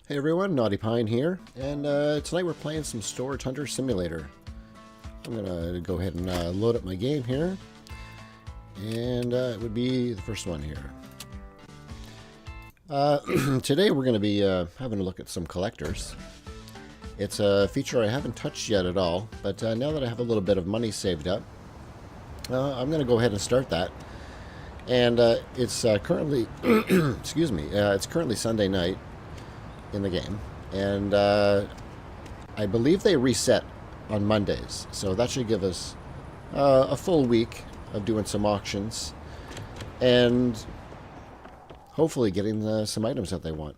Hey everyone, Naughty Pine here, and tonight we're playing some Storage Hunter Simulator. I'm gonna go ahead and load up my game here, and it would be the first one here. Today we're gonna be having a look at some collectors. It's a feature I haven't touched yet at all, but now that I have a little bit of money saved up, I'm gonna go ahead and start that. And it's currently, excuse me, it's currently Sunday night in the game, and I believe they reset on Mondays, so that should give us a full week of doing some auctions and hopefully getting some items that they want.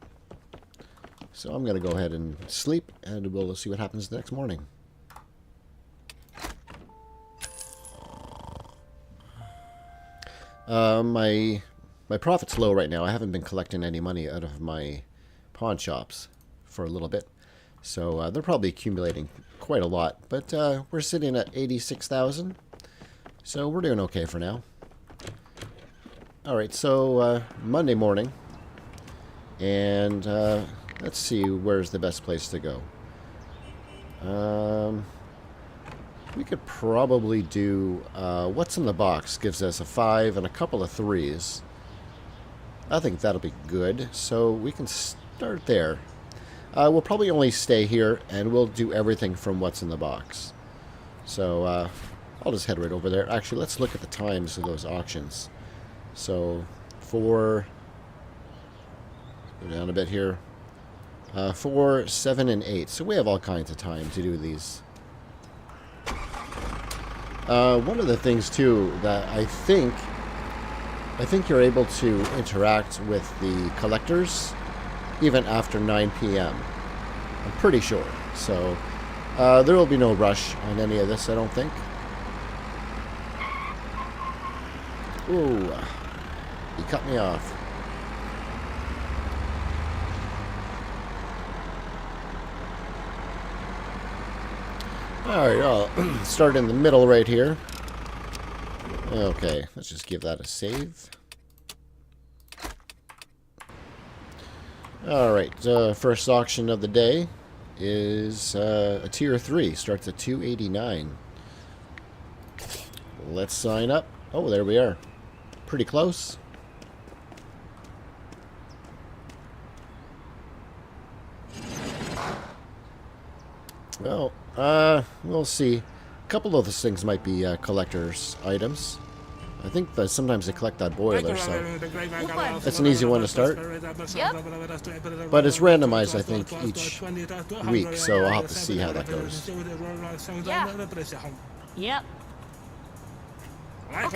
So I'm going to go ahead and sleep, and we'll see what happens the next morning. My profit's low right now. I haven't been collecting any money out of my pawn shops for a little bit. So they're probably accumulating quite a lot. But we're sitting at 86,000. So we're doing okay for now. Alright, so Monday morning. And let's see where's the best place to go. We could probably do what's in the box. Gives us a 5 and a couple of 3s. I think that'll be good. So we can start there. We'll probably only stay here, and we'll do everything from what's in the box. So I'll just head right over there. Actually, let's look at the times of those auctions. So go down a bit here. 4, 7, and 8. So we have all kinds of time to do these. One of the things too that I think you're able to interact with the collectors even after 9 p.m. I'm pretty sure. So there will be no rush on any of this, I don't think. Ooh, he cut me off. Alright, I'll start in the middle right here. Okay, let's just give that a save. Alright, first auction of the day is a tier 3. Starts at 289. Let's sign up. Oh, there we are. Pretty close. Well, we'll see. A couple of those things might be collector's items. I think that sometimes they collect that boiler, so that's an easy one to start. Yep. But it's randomized, I think, each week, so I'll have to see how that goes. Yeah. Yep. Come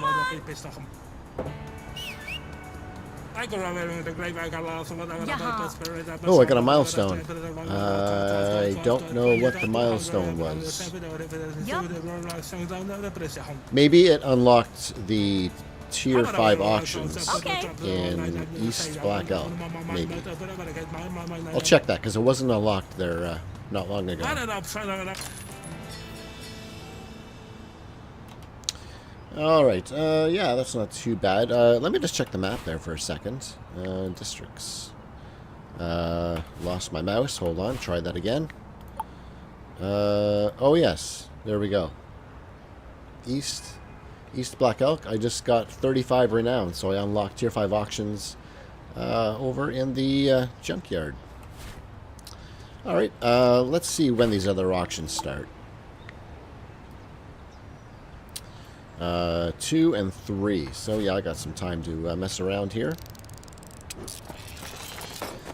on. Oh, I got a milestone. I don't know what the milestone was. Maybe it unlocked the tier 5 auctions in East Black Elk. Maybe. I'll check that because it wasn't unlocked there not long ago. Alright, yeah, that's not too bad. Let me just check the map there for a second. Districts. Lost my mouse. Hold on, try that again. Oh yes, there we go. East Black Elk. I just got 35 renown, so I unlocked tier 5 auctions over in the junkyard. Alright, let's see when these other auctions start. 2 and 3. So yeah, I got some time to mess around here.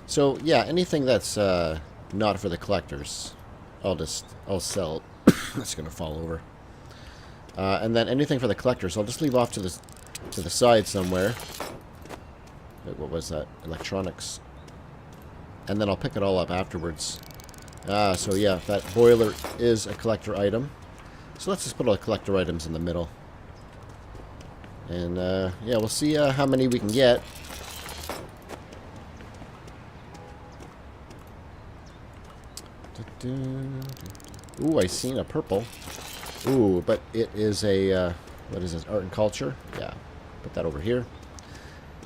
So yeah, anything that's not for the collectors, I'll sell. That's gonna fall over. And then anything for the collectors, I'll just leave off to the side somewhere. Wait, what was that? Electronics. And then I'll pick it all up afterwards. So yeah, that boiler is a collector item. So let's just put all the collector items in the middle. And yeah, we'll see how many we can get. Ooh, I seen a purple. Ooh, but it is a, what is this, art and culture? Yeah, put that over here.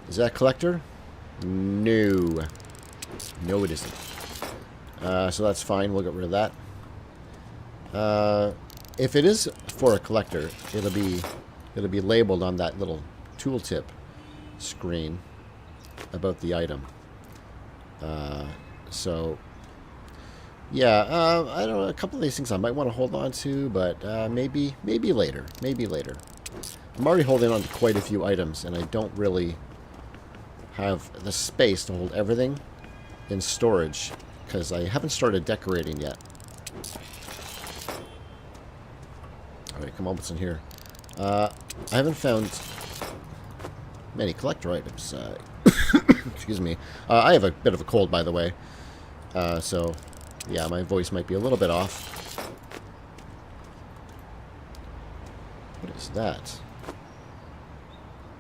Is that collector? No. No, it isn't. So that's fine, we'll get rid of that. If it is for a collector, it'll be labeled on that little tooltip screen about the item. So yeah, I don't know, a couple of these things I might want to hold on to, but maybe later. Maybe later. I'm already holding on to quite a few items, and I don't really have the space to hold everything in storage because I haven't started decorating yet. Alright, come on, what's in here? I haven't found many collector items. Excuse me. I have a bit of a cold, by the way. So, yeah, my voice might be a little bit off. What is that?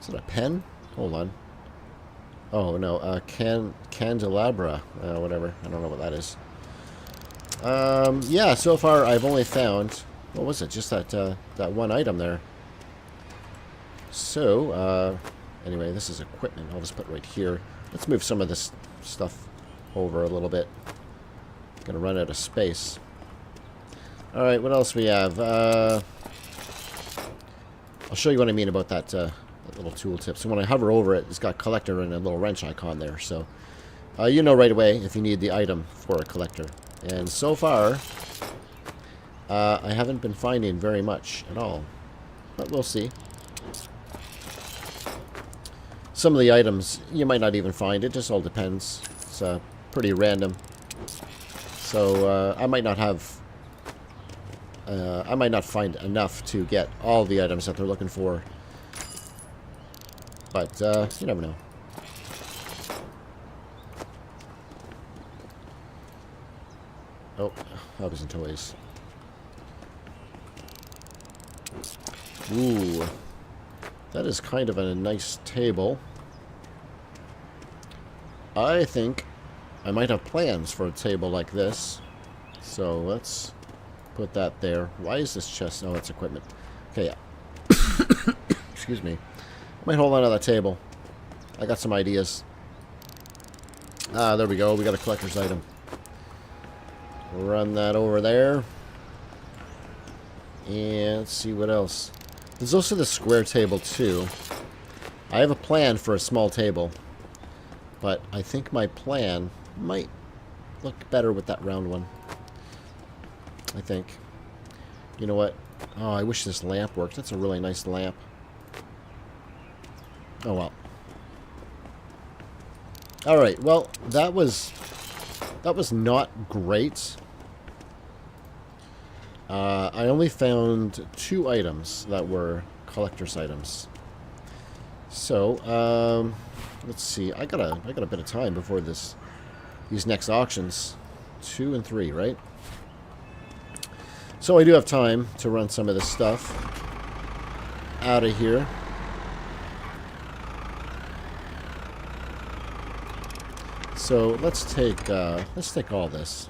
Is it a pen? Hold on. Oh, no. Candelabra. Whatever. I don't know what that is. Yeah, so far I've only found... What was it? Just that, that one item there. So, anyway, this is equipment. I'll just put it right here. Let's move some of this stuff over a little bit. Gonna run out of space. Alright, what else we have? I'll show you what I mean about that, that little tooltip. So when I hover over it, it's got collector and a little wrench icon there. So you know right away if you need the item for a collector. And so far, I haven't been finding very much at all. But we'll see. Some of the items you might not even find. It just all depends. It's pretty random. So I might not have... I might not find enough to get all the items that they're looking for. But you never know. Oh, hobbies and toys. Ooh. That is kind of a nice table. I think I might have plans for a table like this. So let's put that there. Why is this chest? Oh, it's equipment. Okay, yeah. Excuse me. Might hold on to that table. I got some ideas. Ah, there we go. We got a collector's item. Run that over there. And let's see what else. There's also the square table too. I have a plan for a small table, but I think my plan might look better with that round one. I think. You know what? Oh, I wish this lamp worked. That's a really nice lamp. Oh well. Alright, well, that was not great. I only found 2 items that were collector's items. So, let's see. I got a bit of time before these next auctions. 2 and 3, right? So I do have time to run some of this stuff out of here. So let's take all this,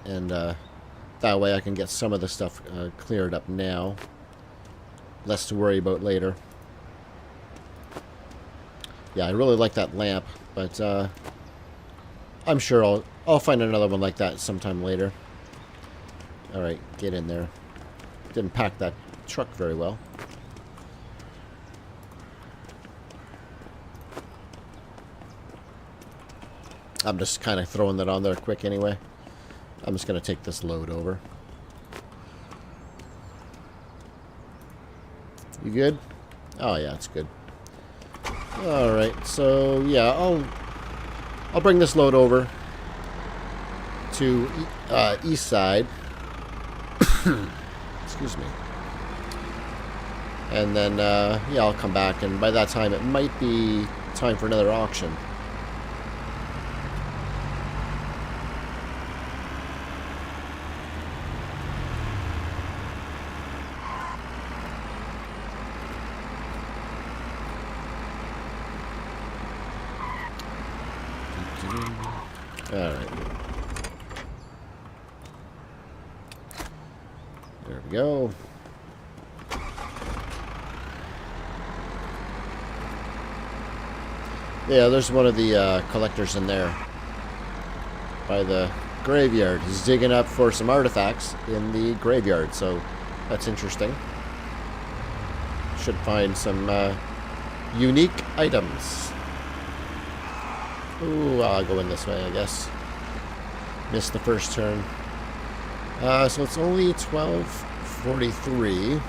and that way I can get some of the stuff cleared up now. Less to worry about later. Yeah, I really like that lamp, but I'm sure I'll find another one like that sometime later. All right, get in there. Didn't pack that truck very well. I'm just kind of throwing that on there quick anyway. I'm just going to take this load over. You good? Oh yeah, it's good. Alright, so yeah, I'll bring this load over to east side. Excuse me. And then, yeah, I'll come back, and by that time it might be time for another auction. Alright. There we go. Yeah, there's one of the collectors in there by the graveyard. He's digging up for some artifacts in the graveyard, so that's interesting. Should find some unique items. Ooh, I'll go in this way, I guess. Missed the first turn. So it's only 12:43.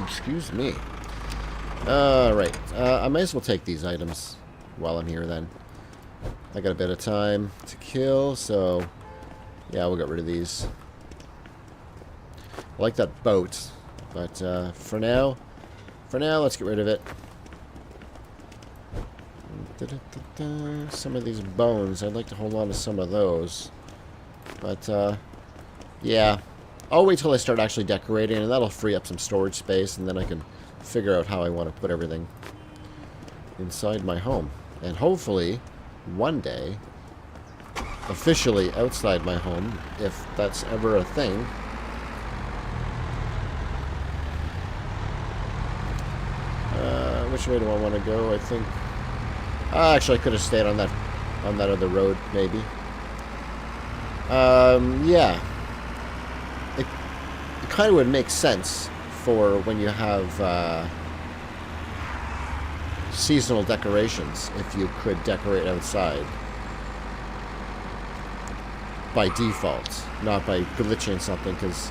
Excuse me. Alright. I might as well take these items while I'm here then. I got a bit of time to kill, so yeah, we'll get rid of these. I like that boat, but for now, let's get rid of it. Some of these bones, I'd like to hold on to some of those. But, yeah. I'll wait till I start actually decorating, and that'll free up some storage space, and then I can figure out how I want to put everything inside my home. And hopefully, one day, officially outside my home, if that's ever a thing. Which way do I want to go? I think... actually, I could have stayed on that other road, maybe. Yeah. It kind of would make sense for when you have seasonal decorations, if you could decorate outside by default, not by glitching something, because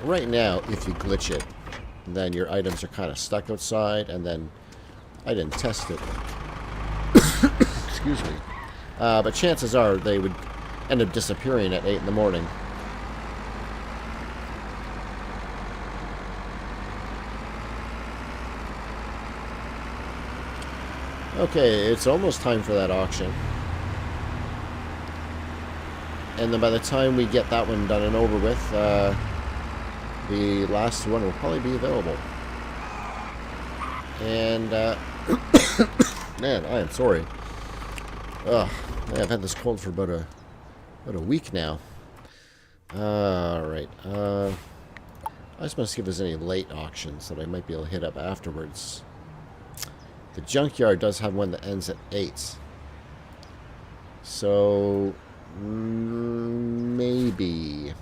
right now, if you glitch it, then your items are kind of stuck outside, and then I didn't test it. Excuse me. But chances are they would end up disappearing at 8 in the morning. Okay, it's almost time for that auction. And then by the time we get that one done and over with, the last one will probably be available. And, man, I am sorry. Ugh, I've had this cold for about a week now. Alright, I just want to see if there's any late auctions that I might be able to hit up afterwards. The junkyard does have one that ends at 8. So, maybe.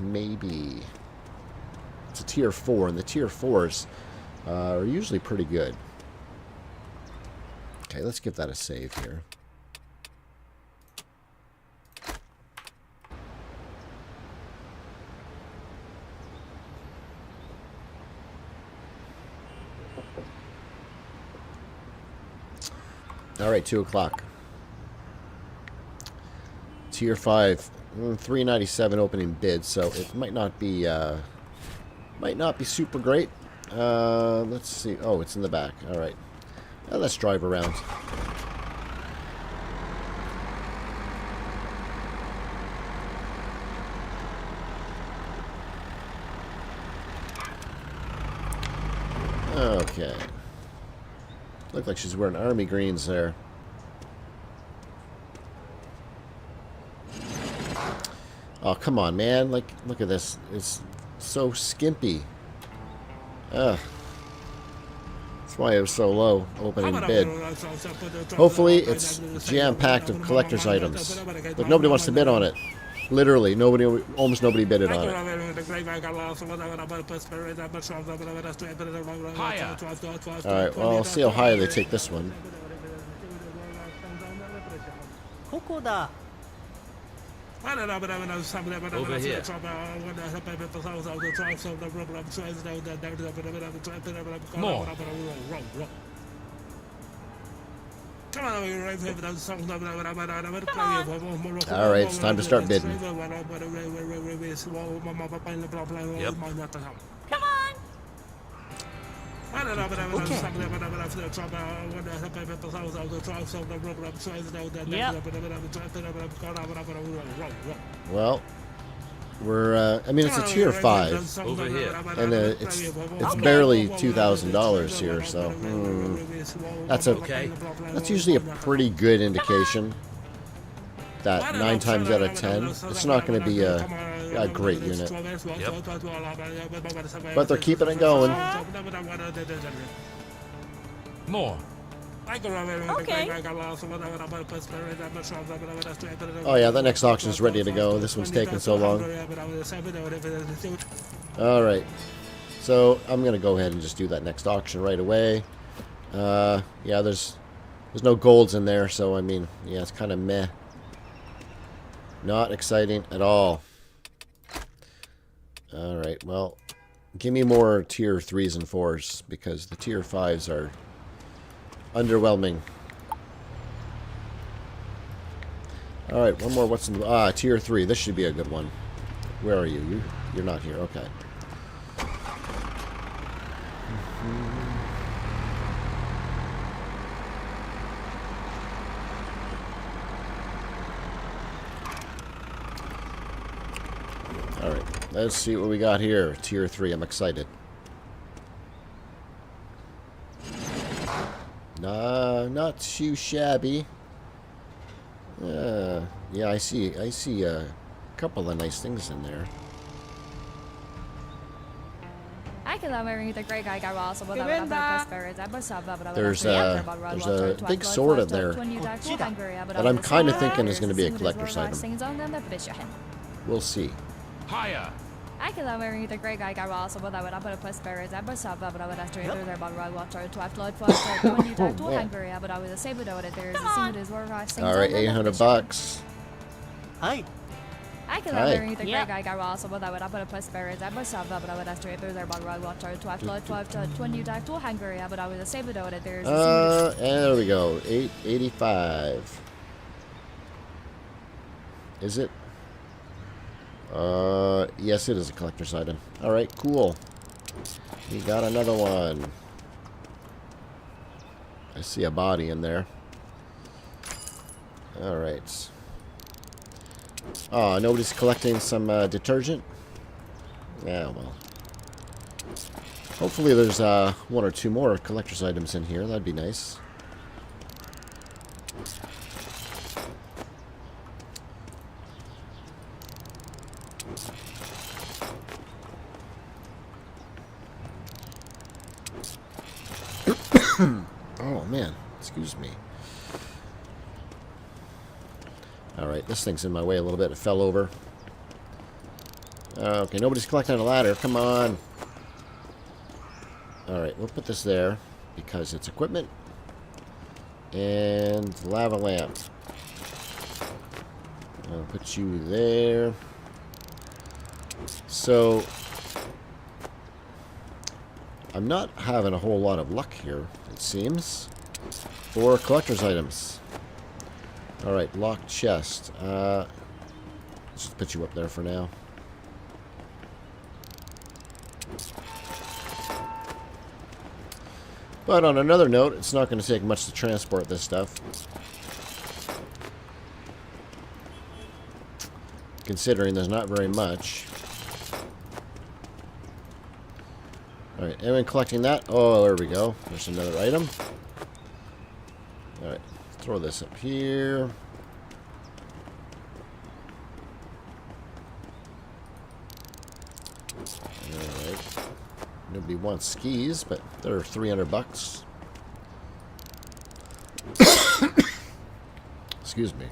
It's a tier 4, and the tier 4s are usually pretty good. Okay, let's give that a save here. Alright, 2 o'clock. Tier 5, 397 opening bid, so it might not be super great. Let's see. Oh, it's in the back. Alright. Let's drive around. Okay. Look like she's wearing army greens there. Oh, come on, man. Like, look at this. It's so skimpy. Ugh. That's why it was so low, opening bid. Hopefully, it's jam-packed of collector's items. Look, nobody wants to bid on it. Literally, almost nobody bidded on it. Higher. Alright, well, I'll see how high they take this one. Over here. More. Alright, it's time to start bidding. Yep. Come on. Well, we're, I mean, it's a tier 5, Over here. and it's barely $2,000 here, so that's usually a pretty good indication that 9 times out of 10, it's not going to be a great unit. Yep. But they're keeping it going. More. Okay. Oh yeah, that next auction is ready to go. This one's taking so long. Alright. So, I'm going to go ahead and just do that next auction right away. Yeah, there's no golds in there, so I mean, yeah, it's kind of meh. Not exciting at all. Alright, well, give me more tier 3s and 4s, because the tier 5s are underwhelming. Alright, one more. What's in the... tier 3. This should be a good one. Where are you? You're not here. Okay. Let's see what we got here. Tier 3. I'm excited. Nah, not too shabby. Yeah, I see a couple of nice things in there. There's a big sword in there that I'm kind of thinking is going to be a collector's item. We'll see. Higher. Alright, 800 bucks. Hi. And there we go. 885. Is it? Yes, it is a collector's item. Alright, cool. We got another one. I see a body in there. Alright. Oh, nobody's collecting some detergent? Yeah, well. Hopefully there's one or two more collector's items in here. That'd be nice. Oh, man. Excuse me. Alright, this thing's in my way a little bit. It fell over. Okay, nobody's collecting a ladder. Come on. Alright, we'll put this there because it's equipment. And lava lamp. I'll put you there. So, I'm not having a whole lot of luck here, it seems, for collector's items. Alright, locked chest. Let's just put you up there for now. But on another note, it's not going to take much to transport this stuff. Considering there's not very much. Alright, anyone collecting that? Oh, there we go. There's another item. Alright, throw this up here. Alright. Nobody wants skis, but they're 300 bucks. Excuse me.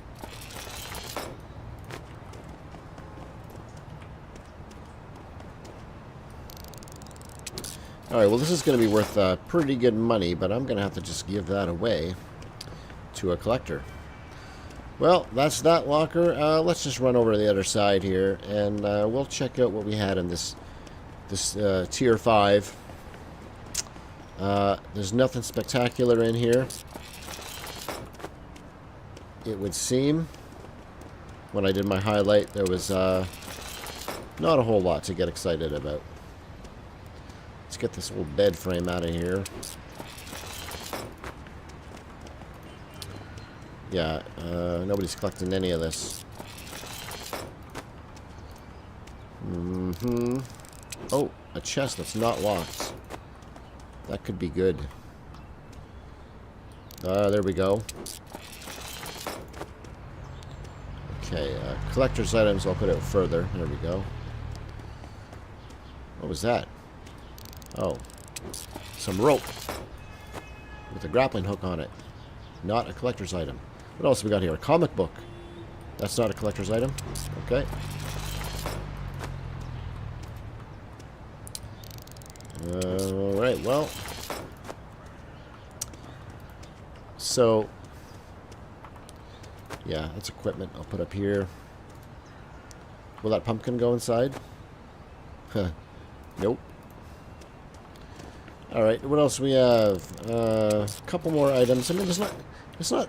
Alright, well this is going to be worth pretty good money, but I'm going to have to just give that away to a collector. Well, that's that locker. Let's just run over to the other side here, and we'll check out what we had in this tier 5. There's nothing spectacular in here, it would seem. When I did my highlight, there was not a whole lot to get excited about. Let's get this old bed frame out of here. Yeah, nobody's collecting any of this. Oh, a chest that's not locked. That could be good. There we go. Okay, collector's items, I'll put it further. There we go. What was that? Oh, some rope with a grappling hook on it. Not a collector's item. What else we got here? A comic book. That's not a collector's item. Okay. Alright, well. So, yeah, that's equipment I'll put up here. Will that pumpkin go inside? Huh. Nope. Alright, what else we have? A couple more items. I mean, it's not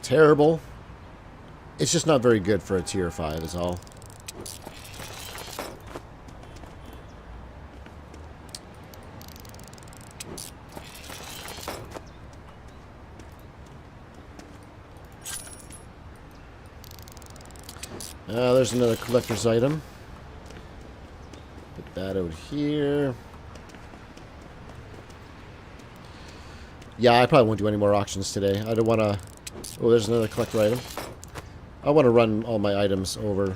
terrible. It's just not very good for a tier 5 is all. There's another collector's item. that out here. Yeah, I probably won't do any more auctions today. I don't want to... Oh, there's another collector item. I want to run all my items over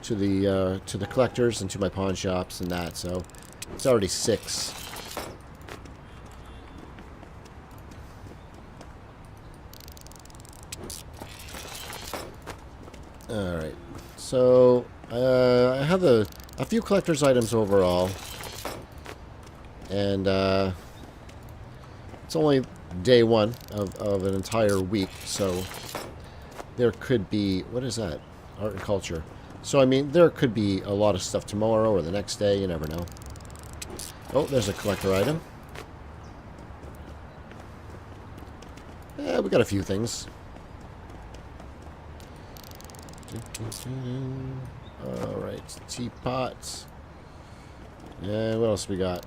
to the collectors and to my pawn shops and that, so it's already 6. Alright, so I have a few collector's items overall, and it's only day 1 of an entire week, so there could be... What is that? Art and culture. So, I mean, there could be a lot of stuff tomorrow or the next day. You never know. Oh, there's a collector item. Yeah, we got a few things. Alright, teapot. Yeah, what else we got?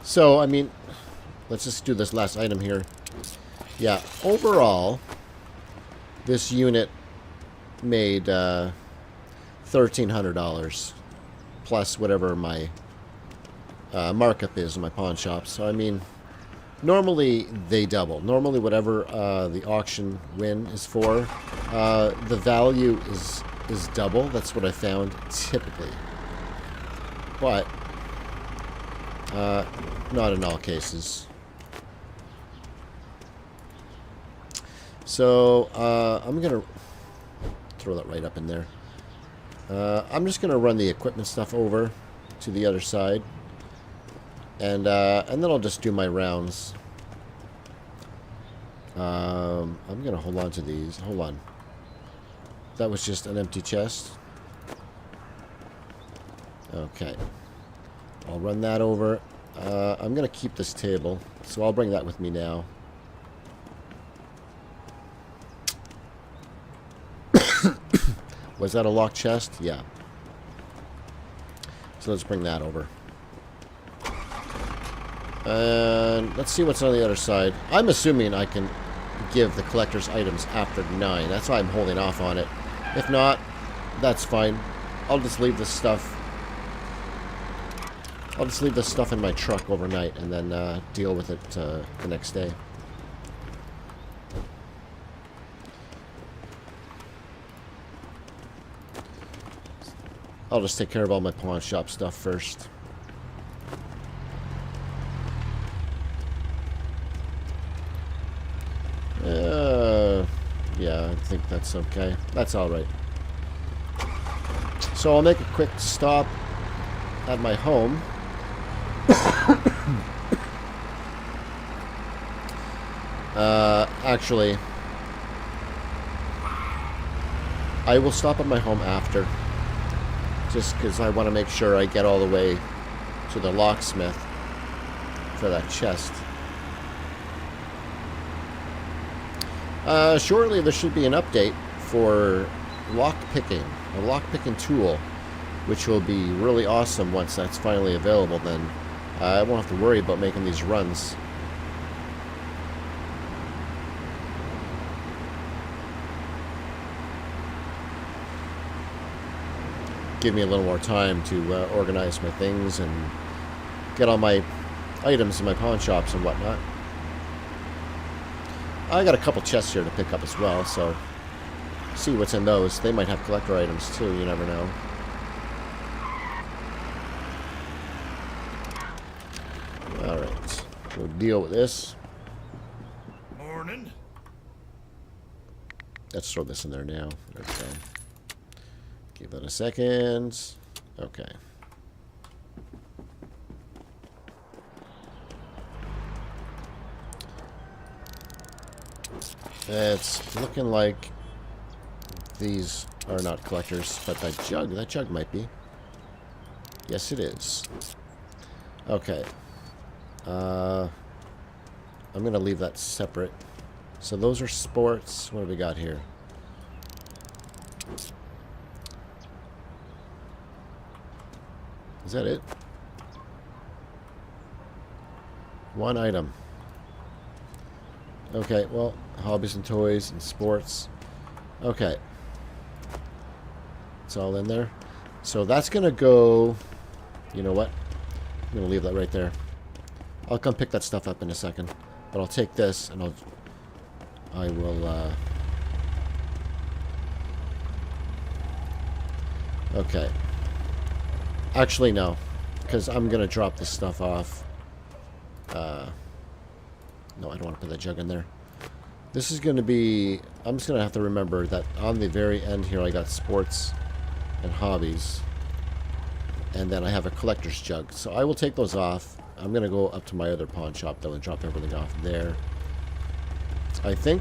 So, I mean, let's just do this last item here. Yeah, overall, this unit made $1,300 plus whatever my markup is in my pawn shop. So, I mean, normally they double. Normally, whatever the auction win is for, the value is double. That's what I found typically. But not in all cases. So, I'm going to throw that right up in there. I'm just going to run the equipment stuff over to the other side. And then I'll just do my rounds. I'm going to hold on to these. Hold on. That was just an empty chest. Okay. I'll run that over. I'm going to keep this table, so I'll bring that with me now. Was that a locked chest? Yeah. So let's bring that over. And let's see what's on the other side. I'm assuming I can give the collector's items after 9. That's why I'm holding off on it. If not, that's fine. I'll just leave this stuff. I'll just leave this stuff in my truck overnight and then deal with it the next day. I'll just take care of all my pawn shop stuff first. Yeah, I think that's okay. That's alright. So I'll make a quick stop at my home. Actually, I will stop at my home after. Just because I want to make sure I get all the way to the locksmith for that chest. Shortly there should be an update for lockpicking, a lockpicking tool, which will be really awesome once that's finally available. Then I won't have to worry about making these runs. Give me a little more time to organize my things and get all my items in my pawn shops and whatnot. I got a couple chests here to pick up as well, so see what's in those. They might have collector items too, you never know. Alright, we'll deal with this. Morning. Let's throw this in there now. Okay. Give that a second. Okay. It's looking like these are not collectors, but that jug might be. Yes, it is. Okay. I'm going to leave that separate. So those are sports. What do we got here? Is that it? One item. Okay, well, hobbies and toys and sports. Okay. It's all in there. So that's going to go... You know what? I'm going to leave that right there. I'll come pick that stuff up in a second. But I'll take this and I will... Okay. Actually, no. Because I'm going to drop this stuff off. No, I don't want to put that jug in there. This is going to be... I'm just going to have to remember that on the very end here I got sports and hobbies. And then I have a collector's jug. So I will take those off. I'm going to go up to my other pawn shop though and drop everything off there. I think.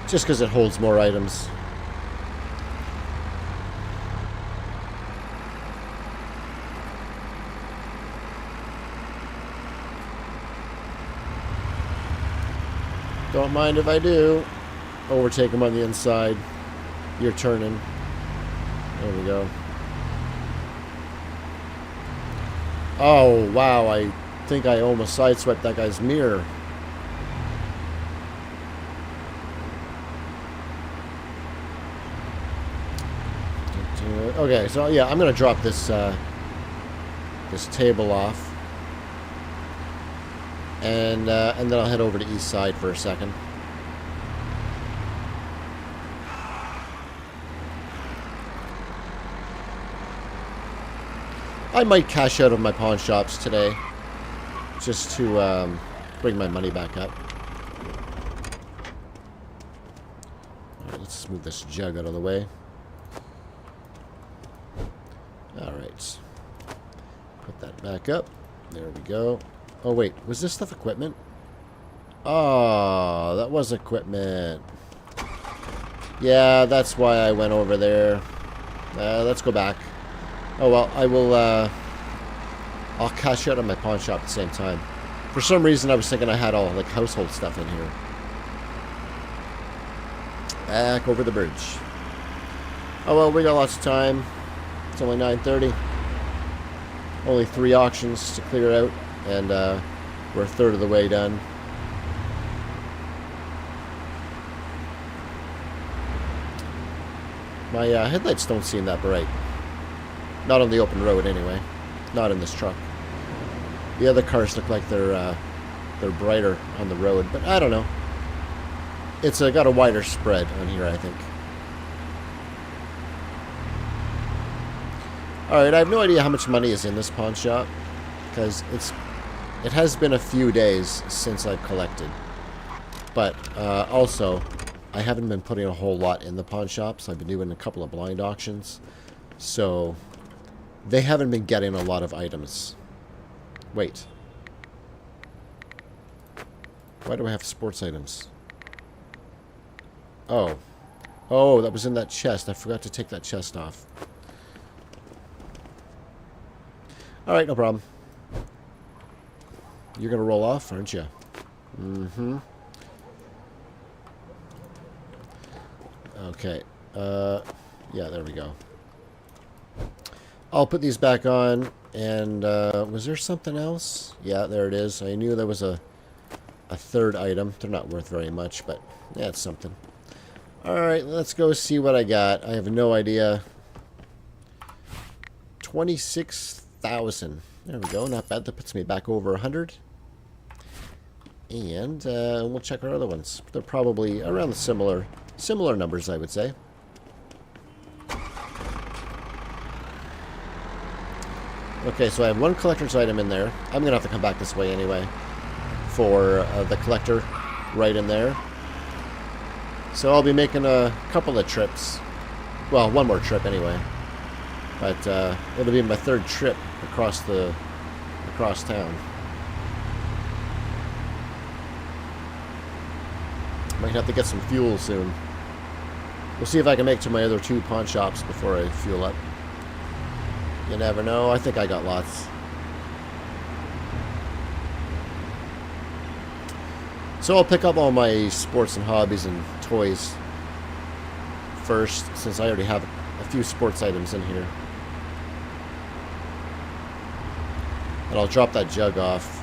Just because it holds more items. Don't mind if I do. Overtake him on the inside. You're turning. There we go. Oh, wow. I think I almost sideswiped that guy's mirror. Okay, so yeah, I'm going to drop this this table off. And then I'll head over to East Side for a second. I might cash out of my pawn shops today, just to bring my money back up. Alright, let's move this jug out of the way. Alright. Put that back up. There we go. Oh, wait. Was this stuff equipment? Oh, that was equipment. Yeah, that's why I went over there. Let's go back. Oh, well, I will, I'll cash out on my pawn shop at the same time. For some reason, I was thinking I had all, like, household stuff in here. Back over the bridge. Oh, well, we got lots of time. It's only 9:30. Only 3 auctions to clear out. And we're a third of the way done. My headlights don't seem that bright. Not on the open road, anyway. Not in this truck. The other cars look like they're brighter on the road, but I don't know. It's got a wider spread on here, I think. Alright, I have no idea how much money is in this pawn shop, because it has been a few days since I've collected. But also, I haven't been putting a whole lot in the pawn shops. I've been doing a couple of blind auctions. So, they haven't been getting a lot of items. Wait. Why do I have sports items? Oh. Oh, that was in that chest. I forgot to take that chest off. Alright, no problem. You're going to roll off, aren't you? Mm-hmm. Okay. Yeah, there we go. I'll put these back on. And, was there something else? Yeah, there it is. I knew there was a third item. They're not worth very much, but yeah, it's something. Alright, let's go see what I got. I have no idea. 26,000. There we go. Not bad. That puts me back over 100. And we'll check our other ones. They're probably around the similar numbers, I would say. Okay, so I have one collector's item in there. I'm going to have to come back this way anyway for the collector right in there. So I'll be making a couple of trips. Well, one more trip anyway. But it'll be my third trip across town. Might have to get some fuel soon. We'll see if I can make it to my other 2 pawn shops before I fuel up. You never know. I think I got lots. So I'll pick up all my sports and hobbies and toys first, since I already have a few sports items in here. And I'll drop that jug off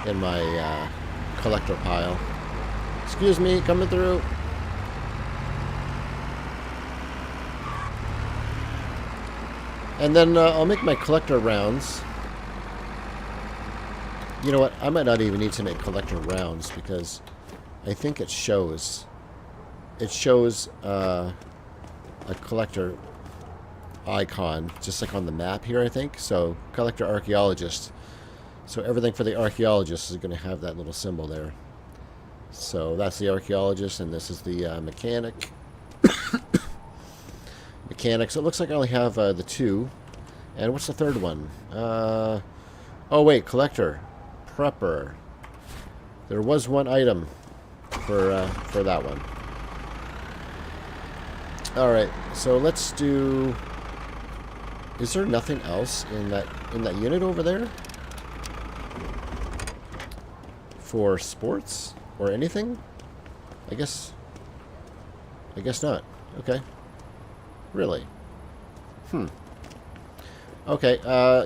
in my collector pile. Excuse me, coming through. And then I'll make my collector rounds. You know what? I might not even need to make collector rounds because I think it shows. It shows a collector icon, just like on the map here, I think. So, collector archaeologist. So everything for the archaeologist is going to have that little symbol there. So that's the archaeologist, and this is the mechanic. Mechanic. So it looks like I only have the two. And what's the third one? Oh wait, collector. Prepper. There was one item for that one. Alright, so let's do... Is there nothing else in that unit over there? For sports? Or anything? I guess not. Okay. Really? Okay,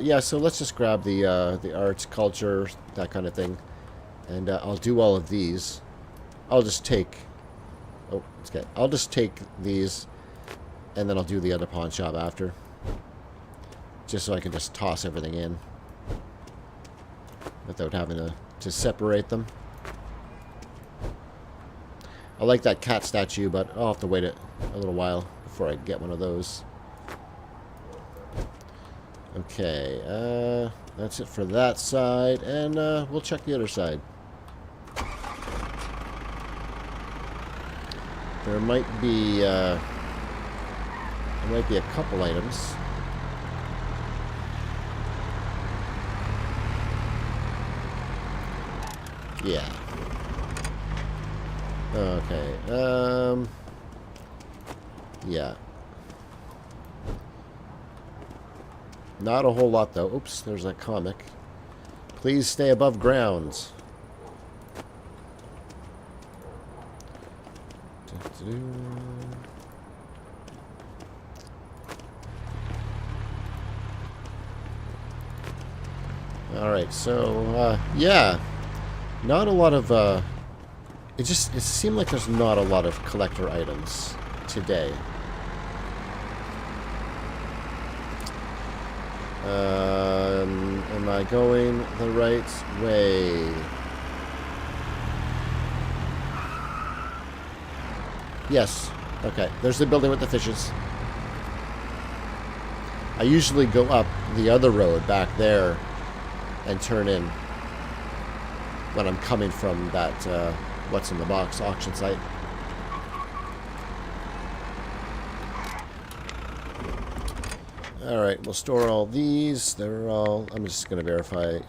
yeah, so let's just grab the arts, culture, that kind of thing. And I'll do all of these. I'll just take... Oh, it's okay. I'll just take these, and then I'll do the other pawn shop after. Just so I can just toss everything in. Without having to separate them. I like that cat statue, but I'll have to wait a little while before I get one of those. Okay, that's it for that side, and we'll check the other side. There might be a couple items. Yeah. Okay, yeah. Not a whole lot, though. Oops, there's a comic. Please stay above ground. Alright, so, yeah. Not a lot of, it seemed like there's not a lot of collector items today. Am I going the right way? Yes. Okay. There's the building with the fishes. I usually go up the other road back there and turn in when I'm coming from that what's in the box auction site. Alright, we'll store all these. They're all... I'm just going to verify.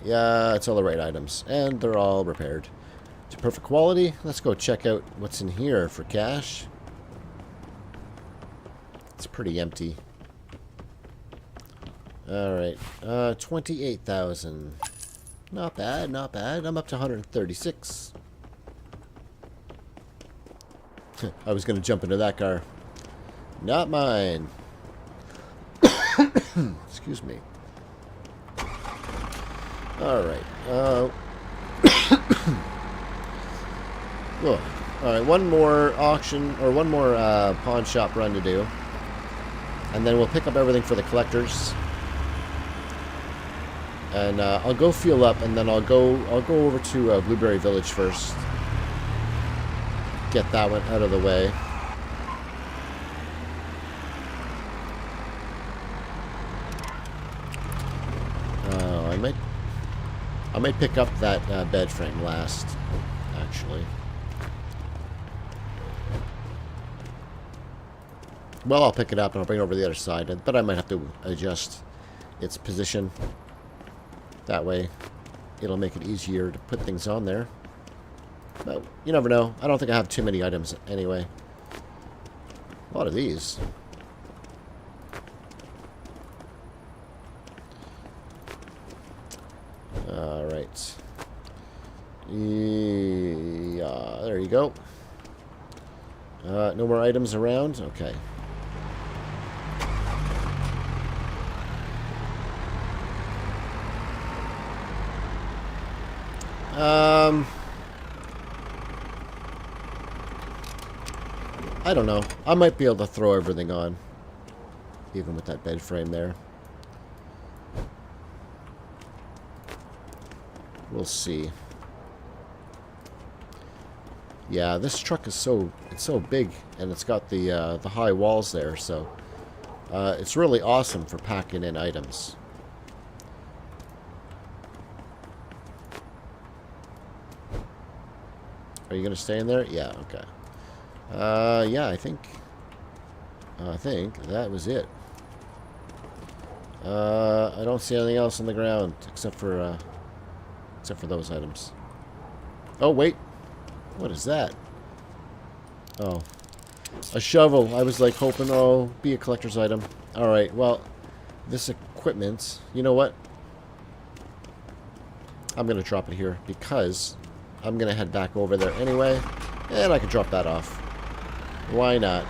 Yeah, it's all the right items. And they're all repaired to perfect quality. Let's go check out what's in here for cash. It's pretty empty. Alright, 28,000. Not bad, not bad. I'm up to 136. I was going to jump into that car. Not mine. Excuse me. Alright. Alright, one more auction, or one more pawn shop run to do. And then we'll pick up everything for the collectors. And I'll go fuel up, and then I'll go over to Blueberry Village first. Get that one out of the way. I might pick up that bed frame last, actually. Well, I'll pick it up and I'll bring it over to the other side, but I might have to adjust its position. That way, it'll make it easier to put things on there. But you never know. I don't think I have too many items anyway. A lot of these. Alright. Yeah, there you go. No more items around? Okay. I don't know. I might be able to throw everything on. even with that bed frame there. We'll see. Yeah, this truck is so big, and it's got the high walls there, so it's really awesome for packing in items. Are you gonna stay in there? Yeah, okay. Yeah, I think that was it. I don't see anything else on the ground except for those items. Oh wait, what is that? Oh, a shovel. I was like hoping, oh, be a collector's item. All right, well, this equipment. You know what? I'm gonna drop it here because I'm gonna head back over there anyway, and I can drop that off. Why not?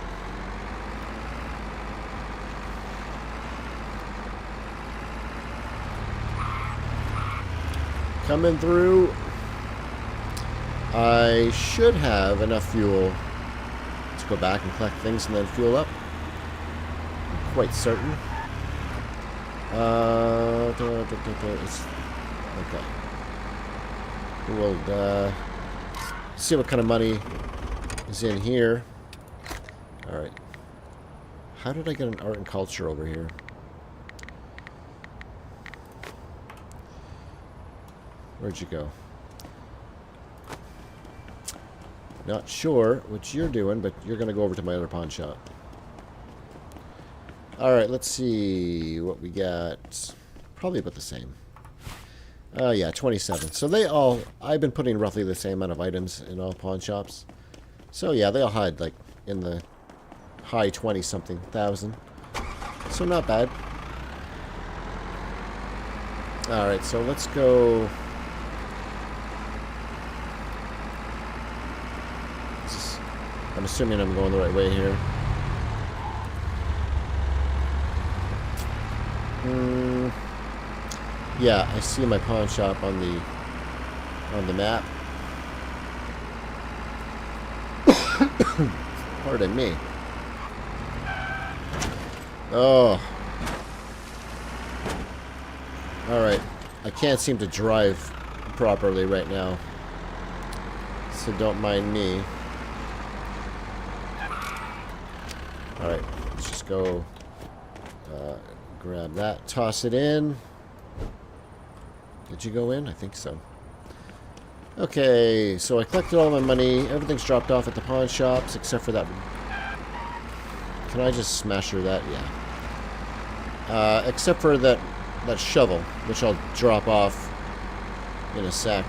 Coming through. I should have enough fuel to go back and collect things and then fuel up. I'm quite certain. Okay. We'll see what kind of money is in here. Alright. How did I get an art and culture over here? Where'd you go? Not sure what you're doing, but you're going to go over to my other pawn shop. Alright, let's see what we got. Probably about the same. Yeah, 27. So they all... I've been putting roughly the same amount of items in all pawn shops. So yeah, they all had like in the high 20-something thousand. So not bad. Alright, so let's go... I'm assuming I'm going the right way here. Yeah, I see my pawn shop on the map. Pardon me. Oh. Alright. I can't seem to drive properly right now. So don't mind me. Alright, let's just go grab that, toss it in. Did you go in? I think so. Okay, so I collected all my money. Everything's dropped off at the pawn shops except for that. Can I just smash her that? Yeah. Except for that shovel, which I'll drop off in a sec.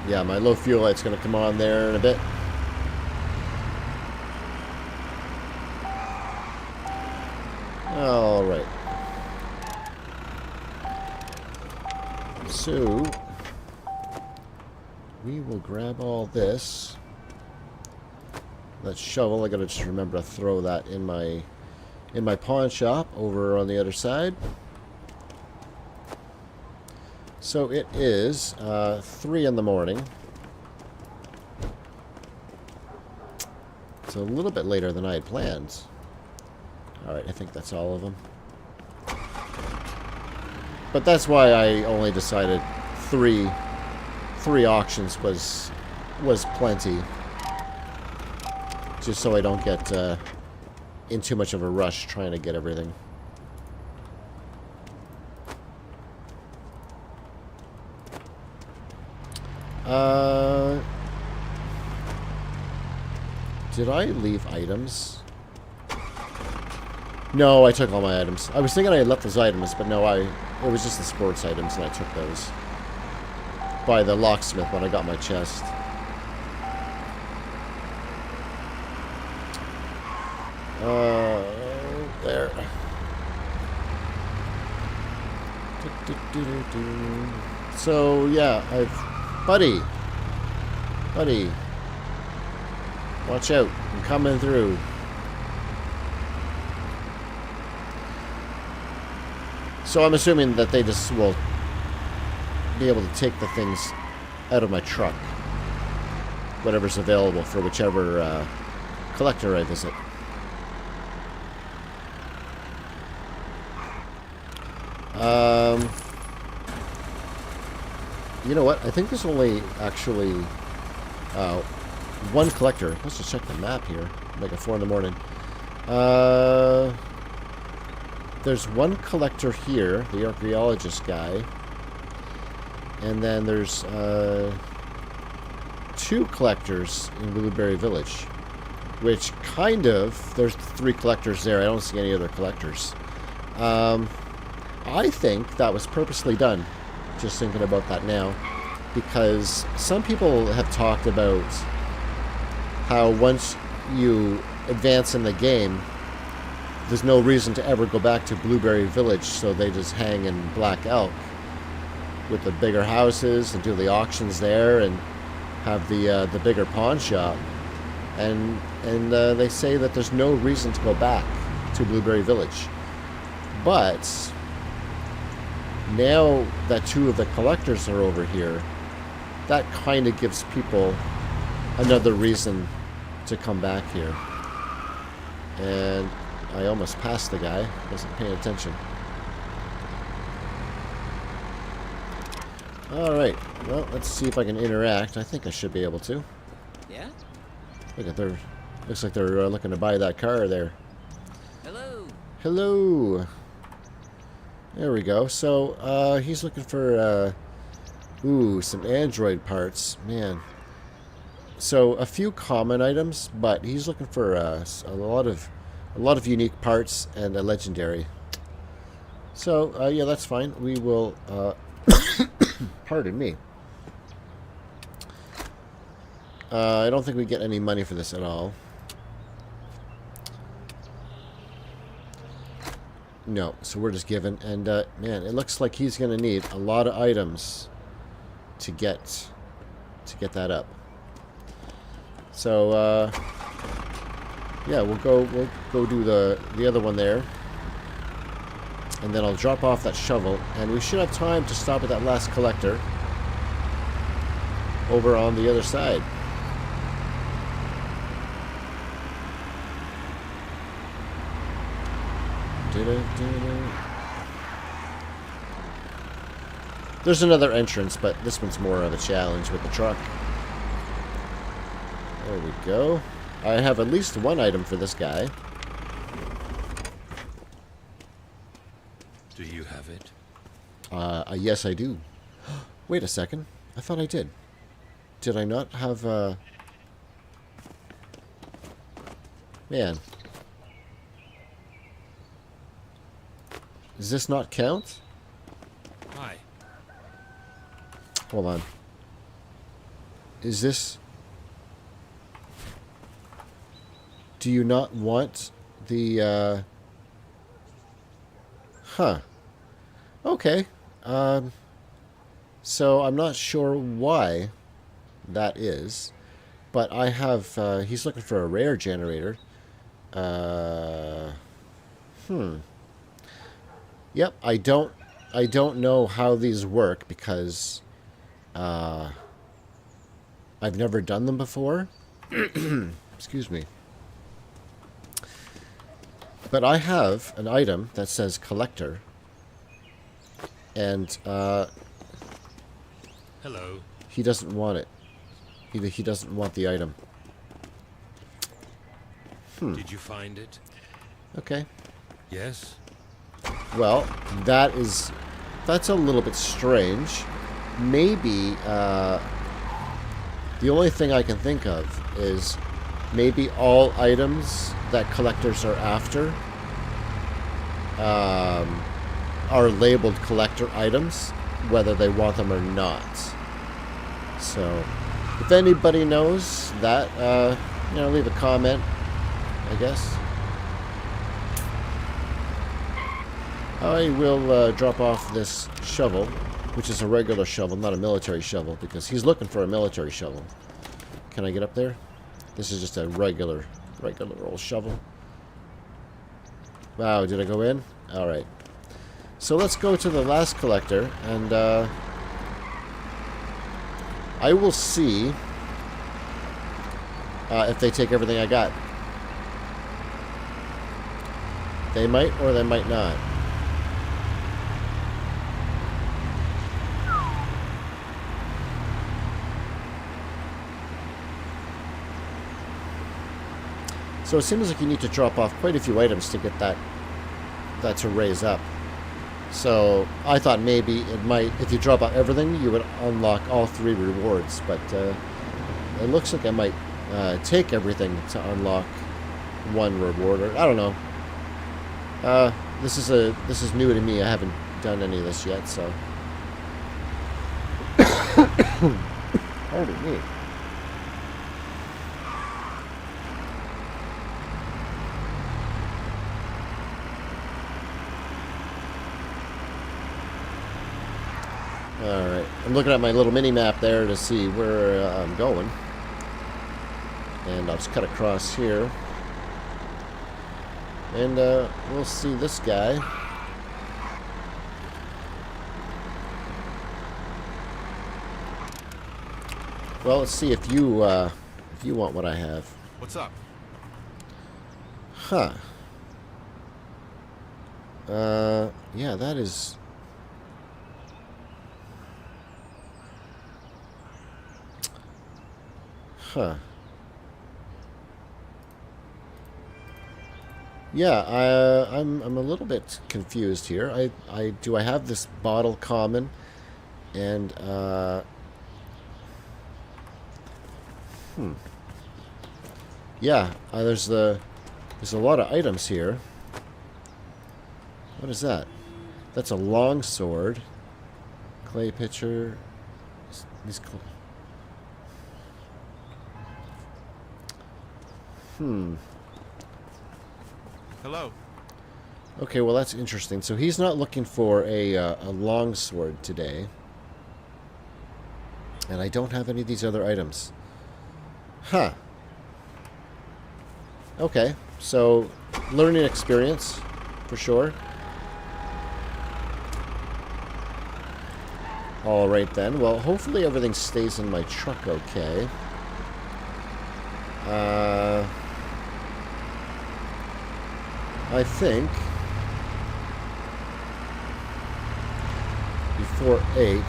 Yeah, my low fuel light's going to come on there in a bit. Alright. So, we will grab all this. That shovel, I gotta just remember to throw that in my pawn shop over on the other side. So it is 3 in the morning. It's a little bit later than I had planned. Alright, I think that's all of them. But that's why I only decided three auctions was plenty. Just so I don't get in too much of a rush trying to get everything. Did I leave items? No, I took all my items. I was thinking I had left those items, but no, it was just the sports items, and I took those by the locksmith when I got my chest. There. So yeah, buddy, watch out! I'm coming through. So I'm assuming that they just will be able to take the things out of my truck. whatever's available for whichever collector I visit. You know what? I think there's only actually one collector. Let's just check the map here. Like at 4 in the morning. There's one collector here, the archaeologist guy. And then there's 2 collectors in Blueberry Village. Which kind of... There's 3 collectors there. I don't see any other collectors. I think that was purposely done. Just thinking about that now. Because some people have talked about how once you advance in the game, there's no reason to ever go back to Blueberry Village, so they just hang in Black Elk with the bigger houses and do the auctions there and have the bigger pawn shop. And they say that there's no reason to go back to Blueberry Village. But now that 2 of the collectors are over here, that kind of gives people another reason to come back here. And I almost passed the guy. Wasn't paying attention. Alright. Well, let's see if I can interact. I think I should be able to. Yeah? Look at their... Looks like they're looking to buy that car there. Hello. Hello. There we go. So, he's looking for, some Android parts. Man. So, a few common items, but he's looking for, a lot of unique parts and a legendary. So, yeah, that's fine. We will, pardon me. I don't think we get any money for this at all. No, so we're just given, and man, it looks like he's gonna need a lot of items to get that up. So yeah, we'll go do the other one there, and then I'll drop off that shovel, and we should have time to stop at that last collector over on the other side. There's another entrance, but this one's more of a challenge with the truck. There we go. I have at least one item for this guy. Do you have it? Yes, I do. Wait a second. I thought I did. Did I not have, Man. Does this not count? Hi. Hold on. Is this... Do you not want the, Huh. Okay. So I'm not sure why that is, but I have, he's looking for a rare generator. Yep, I don't know how these work because I've never done them before. Excuse me. But I have an item that says collector. And Hello. he doesn't want it. He doesn't want the item. Did you find it? Okay. Yes. Well, that's a little bit strange. Maybe, the only thing I can think of is maybe all items that collectors are after are labeled collector items, whether they want them or not. So, if anybody knows that, leave a comment, I guess. I will drop off this shovel, which is a regular shovel, not a military shovel, because he's looking for a military shovel. Can I get up there? This is just a regular old shovel. Wow, did I go in? Alright. So let's go to the last collector, and I will see if they take everything I got. They might or they might not. So it seems like you need to drop off quite a few items to get that to raise up. So I thought maybe it might, if you drop out everything, you would unlock all 3 rewards. But it looks like I might take everything to unlock 1 reward. Or I don't know. This is new to me. I haven't done any of this yet, so. Pardon me. Alright, I'm looking at my little mini-map there to see where I'm going. And I'll just cut across here. And we'll see this guy. Well, let's see if you want what I have. What's up? Huh. Yeah, that is... Huh. Yeah, I'm a little bit confused here. Do I have this bottle common and yeah, there's a lot of items here. What is that? That's a long sword. Clay pitcher. These Hello. Okay, well that's interesting. So he's not looking for a long sword today. And I don't have any of these other items. Huh. Okay, so learning experience, for sure. Alright then, well hopefully everything stays in my truck okay. I think before 8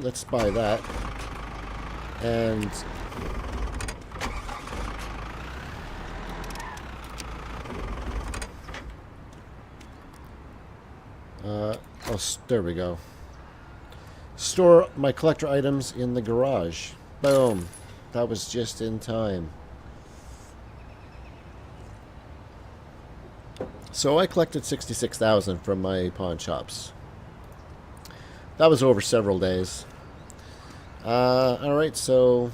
let's buy that. And there we go. Store my collector items in the garage. Boom. That was just in time. So I collected 66,000 from my pawn shops. That was over several days. Alright, so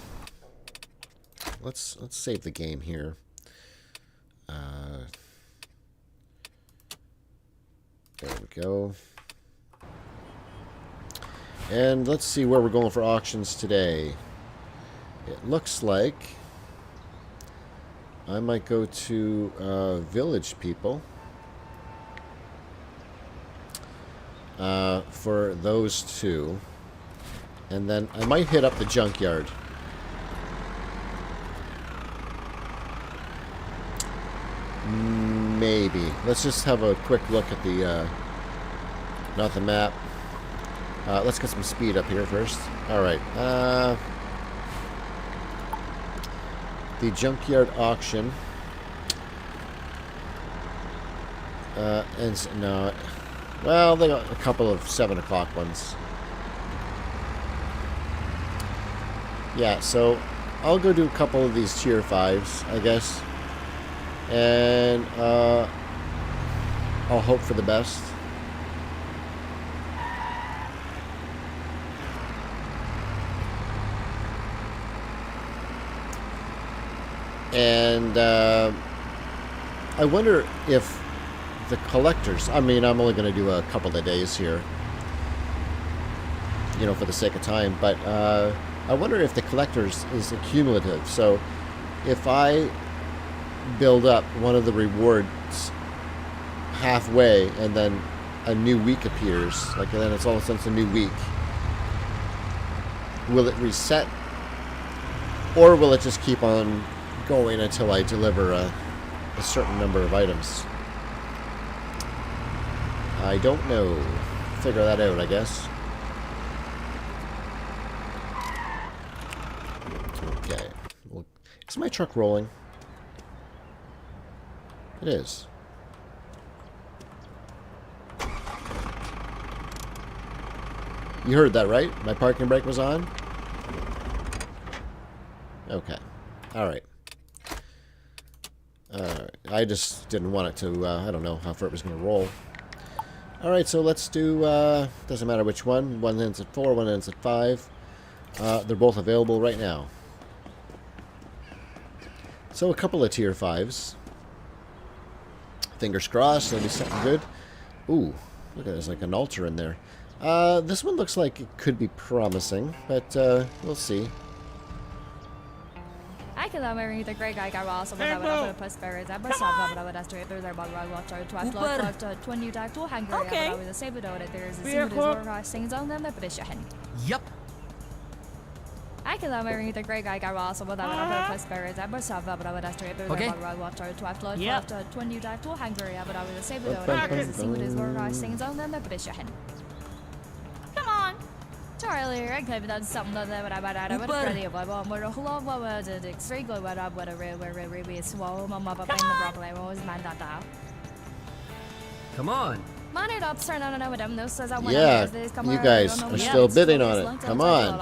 let's save the game here. There we go. And let's see where we're going for auctions today. It looks like I might go to Village People for those 2. And then I might hit up the junkyard. Maybe. Let's just have a quick look at the not the map. Let's get some speed up here first. Alright. The junkyard auction. No. Well, they got a couple of 7 o'clock ones. Yeah, so I'll go do a couple of these tier 5s, I guess. And I'll hope for the best. And I wonder if the collectors, I mean, I'm only going to do a couple of days here, you know, for the sake of time, but I wonder if the collectors is accumulative. So if I build up one of the rewards halfway and then a new week appears, like, and then it's all of a sudden it's a new week, will it reset, or will it just keep on going until I deliver a certain number of items? I don't know. Figure that out, I guess. Okay. Well, is my truck rolling? It is. You heard that, right? My parking brake was on? Okay. Alright. I just didn't want it to, I don't know how far it was going to roll. Alright, so let's do, doesn't matter which one. One ends at 4, one ends at 5. They're both available right now. So a couple of tier 5s. Fingers crossed, that'll be something good. Ooh, look at there's like an altar in there. This one looks like it could be promising, but we'll see. I can learn the great guy got also but I would put spirits at myself but I would ask to there's our bug watcher twice left 20 back to Hungary I would save it out there's a single disorder things on them that British. Yep. I can learn the great guy got also but I would put spirits at myself but I would ask to there's our bug watcher twice left 20 back to Hungary but I would save it out there's a single disorder things on them that British. Come on. Charlie, I could have done something that I would have been ready about what a whole lot of it extreme good what up what a real swallow mama but in the broccoli was man that. Come on. Man it up, turn on with them. No says I Yeah, you guys are still bidding on it. Come on.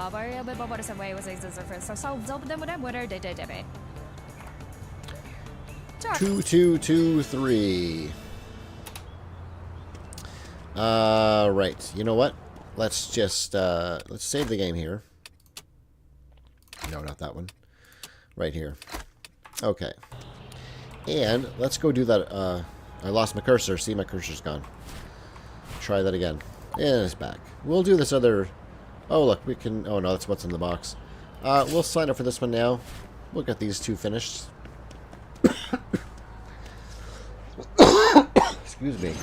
2, 2, 2, 3. Right. You know what? Let's just let's save the game here. No, not that one. Right here. Okay. And let's go do that. I lost my cursor. See, my cursor's gone. Try that again. And it's back. We'll do this other... Oh, look, we can... Oh, no, that's what's in the box. We'll sign up for this one now. We'll get these two finished. Excuse me.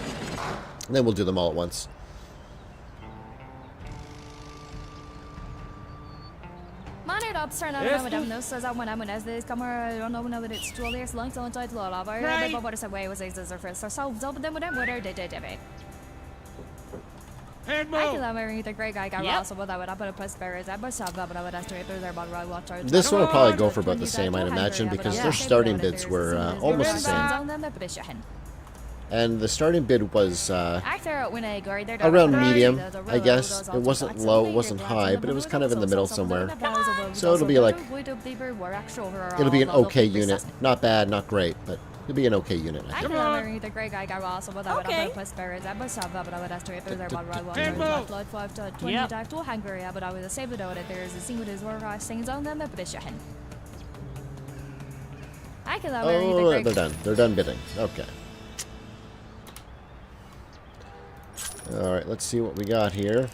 And then we'll do them all at once. Turn on with them. No says I when I'm as this camera. I don't know that it's truly as long as I don't know but what is the way was this or first so open them with them what are they I can learn the great guy got also but I would put a plus spirits at myself but I would ask to there's our bug watcher. This one will probably go for about the same, I'd imagine, because their starting bids were almost the same. And the starting bid was around medium, I guess. It wasn't low, it wasn't high, but it was kind of in the middle somewhere. So it'll be like, it'll be an okay unit. Not bad, not great, but it'll be an okay unit. I think. Oh, they're done. They're done bidding. Okay. Alright, let's see what we got here.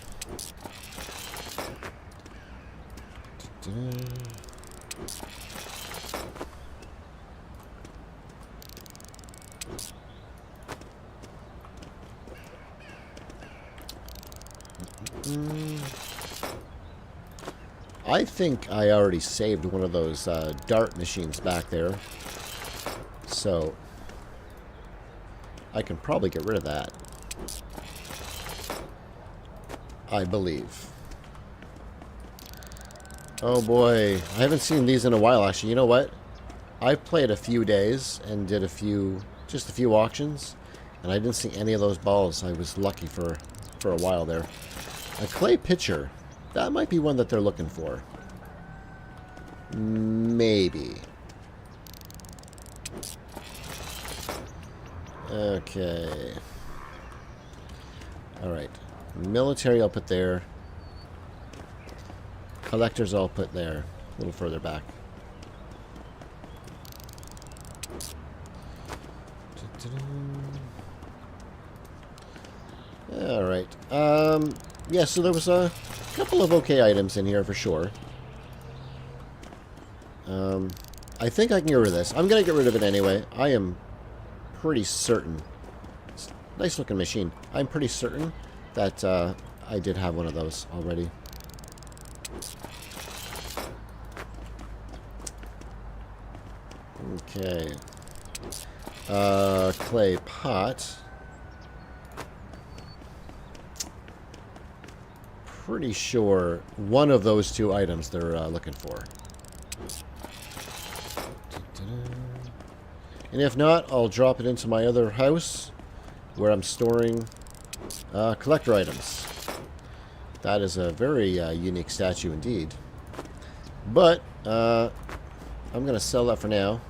I think I already saved one of those dart machines back there. So I can probably get rid of that. I believe. Oh boy, I haven't seen these in a while actually. You know what? I've played a few days and did just a few auctions, and I didn't see any of those balls. I was lucky for a while there. A clay pitcher. That might be one that they're looking for. Maybe. Okay. Alright. Military I'll put there. Collectors I'll put there. A little further back. Alright. Yeah, so there was a couple of okay items in here for sure. I think I can get rid of this. I'm going to get rid of it anyway. I am pretty certain Nice looking machine. I'm pretty certain that I did have one of those already. Okay. Clay pot. Pretty sure one of those two items they're looking for. And if not, I'll drop it into my other house where I'm storing collector items. That is a very unique statue indeed. But I'm going to sell that for now.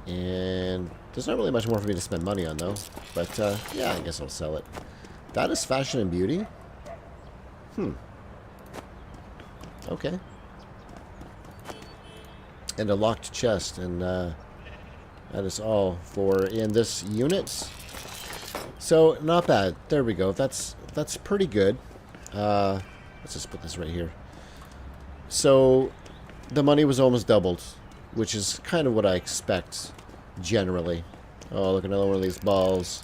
And there's not really much more for me to spend money on, though. But, yeah, I guess I'll sell it. That is fashion and beauty? Okay. And a locked chest. And that is all for in this unit. So, not bad. There we go. That's pretty good. Let's just put this right here. So, the money was almost doubled, which is kind of what I expect generally. Oh, look, another one of these balls.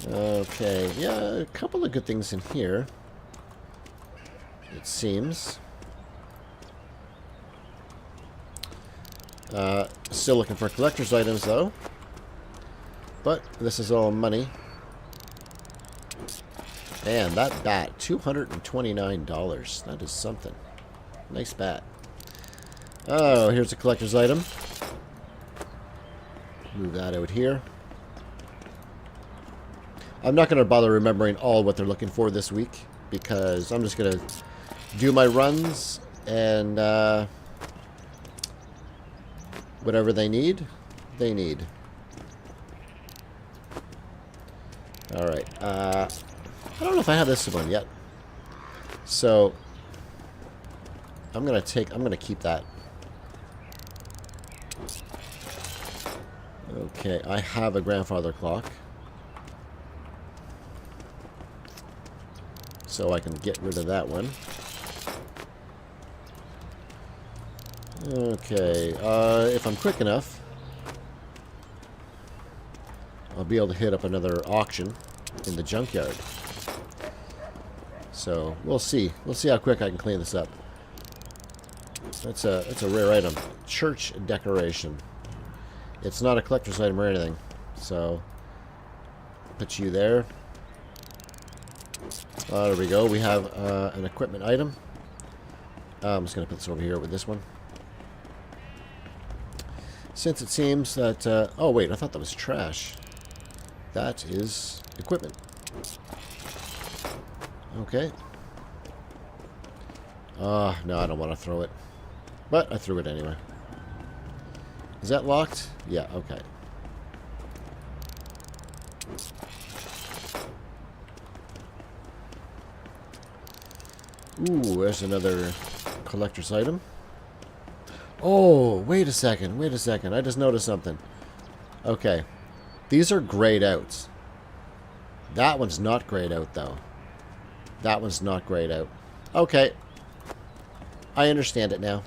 Okay, yeah, a couple of good things in here, it seems. Still looking for collector's items, though. But this is all money. Man, that bat, $229. That is something. Nice bat. Oh, here's a collector's item. Move that out here. I'm not going to bother remembering all what they're looking for this week, because I'm just going to do my runs and whatever they need, they need. Alright. I don't know if I have this one yet. So I'm going to keep that. Okay, I have a grandfather clock. So I can get rid of that one. Okay, if I'm quick enough, I'll be able to hit up another auction in the junkyard. So we'll see. We'll see how quick I can clean this up. That's a rare item. Church decoration. It's not a collector's item or anything. So put you there. There we go. We have an equipment item. I'm just going to put this over here with this one. Since it seems that... oh, wait. I thought that was trash. That is equipment. Okay. No, I don't want to throw it. But I threw it anyway. Is that locked? Yeah, okay. Ooh, there's another collector's item. Oh, wait a second. Wait a second. I just noticed something. Okay. These are grayed out. That one's not grayed out, though. That one's not grayed out. Okay. I understand it now.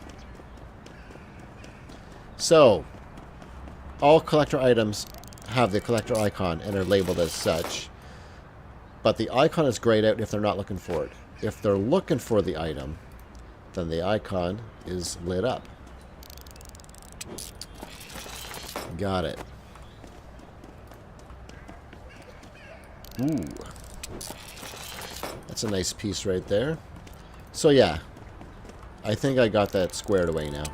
So, all collector items have the collector icon and are labeled as such. But the icon is grayed out if they're not looking for it. If they're looking for the item, then the icon is lit up. Got it. Ooh. That's a nice piece right there. So yeah, I think I got that squared away now.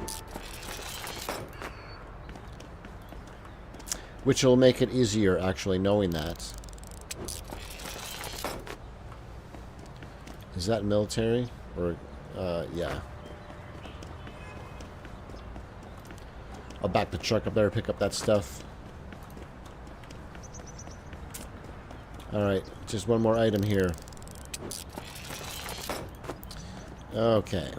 Which will make it easier actually knowing that. Is that military? Or, yeah. I'll back the truck up there, pick up that stuff. Alright, just one more item here. Okay.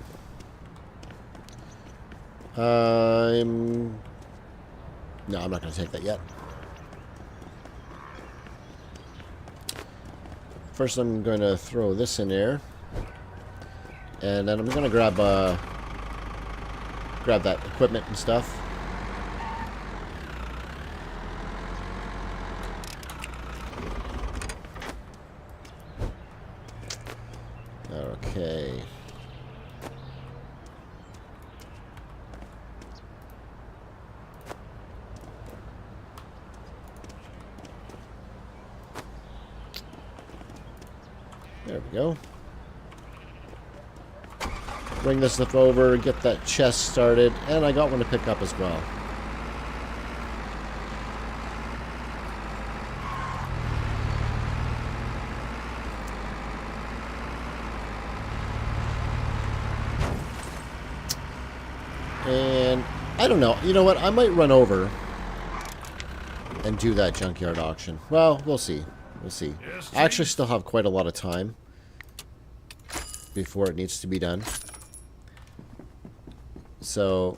No, I'm not going to take that yet. First, I'm going to throw this in there. And then I'm going to grab grab that equipment and stuff. Okay. There we go. Bring this stuff over, get that chest started, and I got one to pick up as well. And I don't know. You know what? I might run over and do that junkyard auction. Well, we'll see. We'll see. I actually still have quite a lot of time before it needs to be done. So,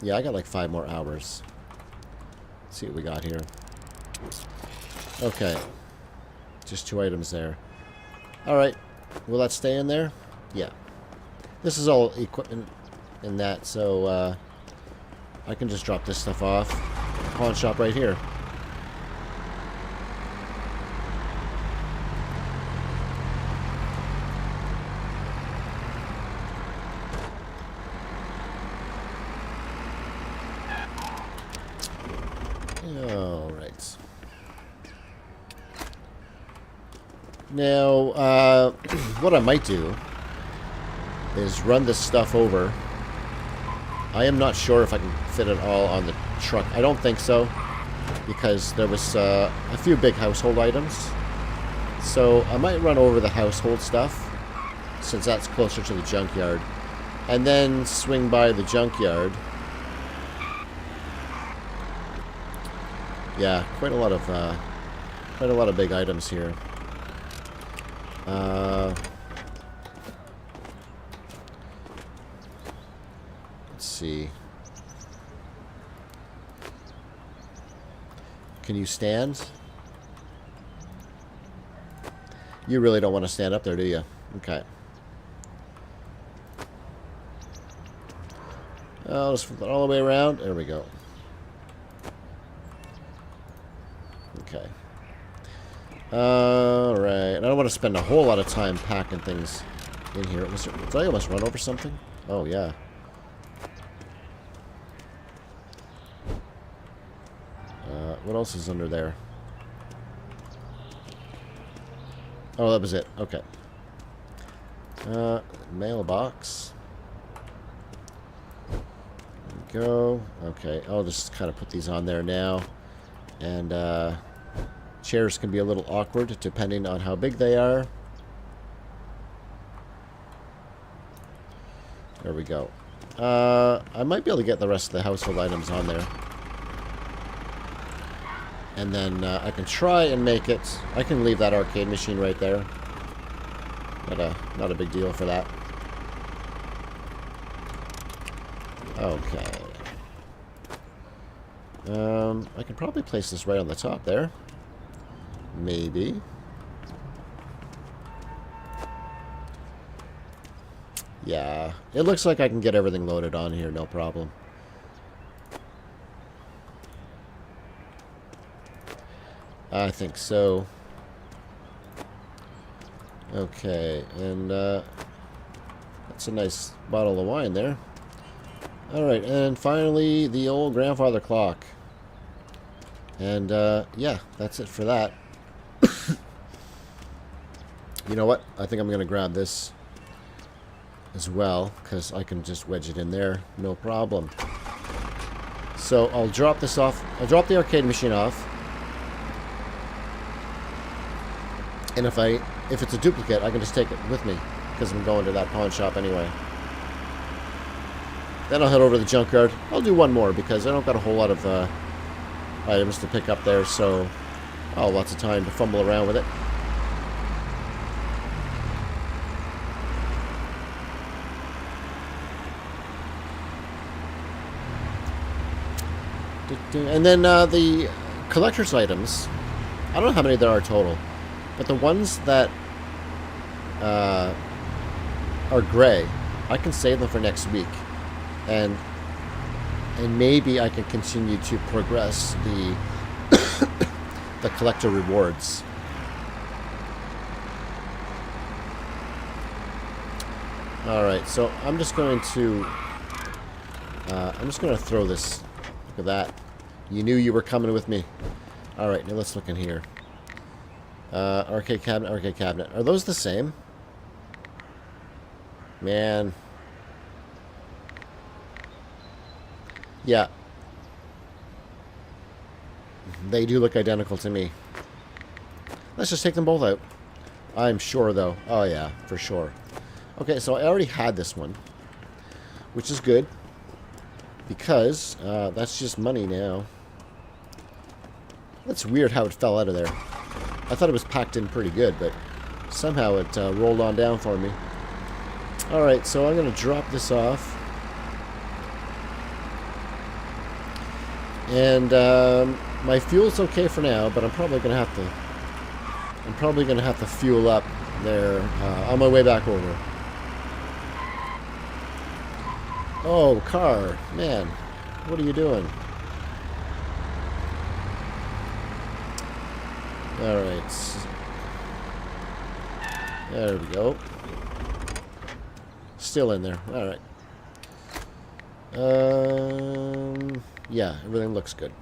yeah, I got like 5 more hours. Let's see what we got here. Okay. Just 2 items there. Alright. Will that stay in there? Yeah. This is all equipment in that, so I can just drop this stuff off. Pawn shop right here. Alright. Now, what I might do is run this stuff over. I am not sure if I can fit it all on the truck. I don't think so, because there was a few big household items. So I might run over the household stuff, since that's closer to the junkyard, and then swing by the junkyard. Yeah, quite a lot of big items here. Let's see. Can you stand? You really don't want to stand up there, do you? Okay. I'll just flip that all the way around. There we go. Okay. Alright. I don't want to spend a whole lot of time packing things in here. Did I almost run over something? Oh, yeah. What else is under there? Oh, that was it. Okay. Mailbox. There we go. Okay. I'll just kind of put these on there now. And, chairs can be a little awkward depending on how big they are. There we go. I might be able to get the rest of the household items on there. And then I can try and make it. I can leave that arcade machine right there. Not a big deal for that. Okay. I can probably place this right on the top there. Maybe. Yeah. It looks like I can get everything loaded on here, no problem. I think so. Okay, and that's a nice bottle of wine there. Alright, and finally the old grandfather clock. And yeah, that's it for that. You know what? I think I'm going to grab this as well, because I can just wedge it in there, no problem. So I'll drop this off. I'll drop the arcade machine off. And if it's a duplicate, I can just take it with me, because I'm going to that pawn shop anyway. Then I'll head over to the junkyard. I'll do one more, because I don't got a whole lot of items to pick up there, so lots of time to fumble around with it. And then the collector's items, I don't know how many there are total, but the ones that are gray, I can save them for next week. And And maybe I can continue to progress the the collector rewards. Alright, so I'm just going to throw this. Look at that. You knew you were coming with me. Alright, now let's look in here. Arcade cabinet, arcade cabinet. Are those the same? Man. Yeah. They do look identical to me. Let's just take them both out. I'm sure, though. Oh, yeah, for sure. Okay, so I already had this one, which is good, because that's just money now. That's weird how it fell out of there. I thought it was packed in pretty good, but somehow it rolled on down for me. Alright, so I'm going to drop this off. And my fuel's okay for now, but I'm probably going to have to fuel up there on my way back over. Oh, car. Man, what are you doing? Alright. There we go. Still in there. Alright. Yeah, everything looks good.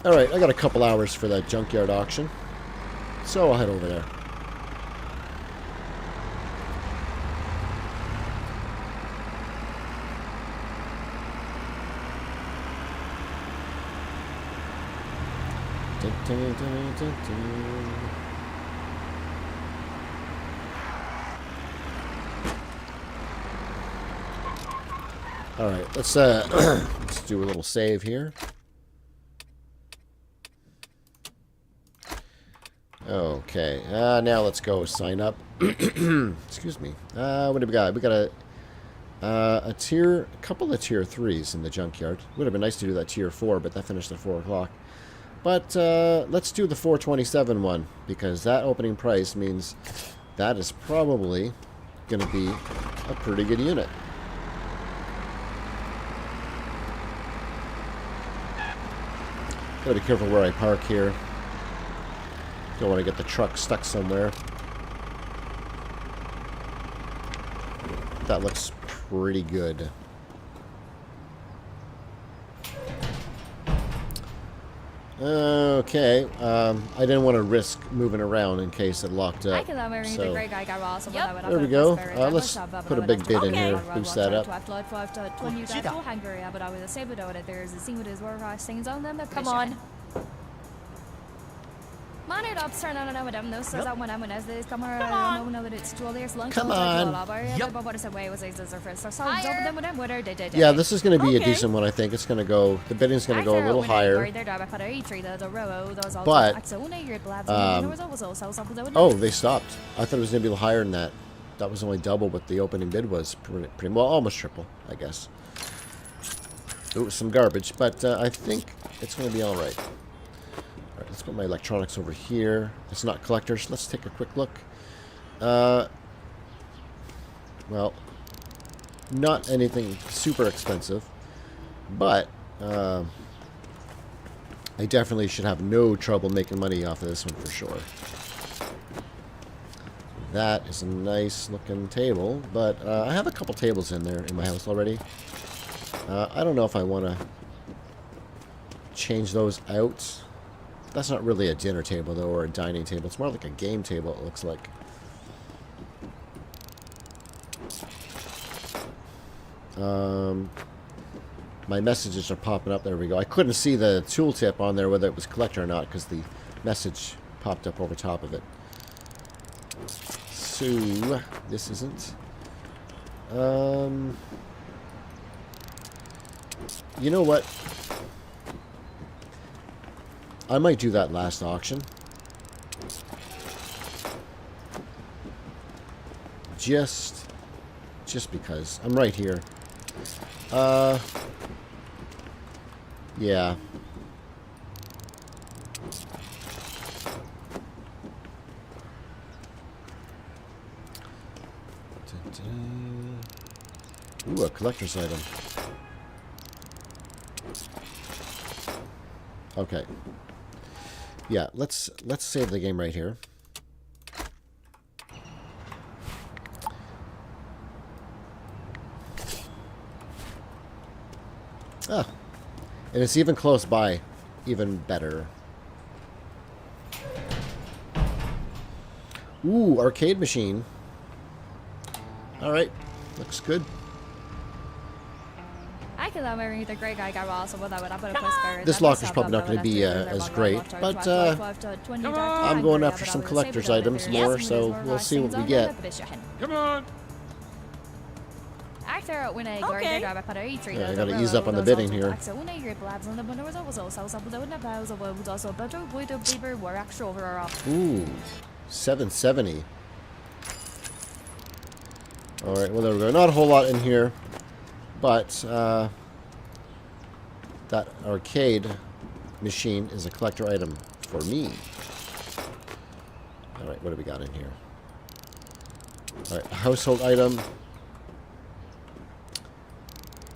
Alright, I got a couple hours for that junkyard auction. So I'll head over there. Dun, dun, dun, dun, dun. Alright, let's let's do a little save here. Okay, now let's go sign up. Excuse me. What do we got? We got a couple of tier 3s in the junkyard. Would have been nice to do that tier 4, but that finished at 4 o'clock. But let's do the 427 one, because that opening price means that is probably going to be a pretty good unit. Gotta be careful where I park here. Don't want to get the truck stuck somewhere. That looks pretty good. Okay, I didn't want to risk moving around in case it locked up. So, there we go. Let's put a big bid in here, boost that up. Come on. Come on. Yeah, this is going to be a decent one, I think. It's going to go, the bidding's going to go a little higher. But, oh, they stopped. I thought it was going to be a little higher than that. That was only double what the opening bid was. Pretty well, almost triple, I guess. It was some garbage, but I think it's going to be alright. Alright, let's put my electronics over here. It's not collectors. Let's take a quick look. Well, not anything super expensive, but I definitely should have no trouble making money off of this one for sure. That is a nice looking table, but I have a couple tables in there in my house already. I don't know if I want to change those out. That's not really a dinner table, though, or a dining table. It's more like a game table, it looks like. My messages are popping up. There we go. I couldn't see the tooltip on there, whether it was collector or not, because the message popped up over top of it. So, this isn't. You know what? I might do that last auction. Just because. I'm right here. Yeah. Ooh, a collector's item. Okay. Yeah, let's save the game right here. Ah, and it's even close by. Even better. Ooh, arcade machine. Alright, looks good. This locker's probably not going to be as great, but I'm going after some collector's items more, so we'll see what we get. Come on. Yeah, I gotta ease up on the bidding here. Ooh, 770. Alright, well there we go. Not a whole lot in here, but that arcade machine is a collector item for me. Alright, what do we got in here? Alright, household item.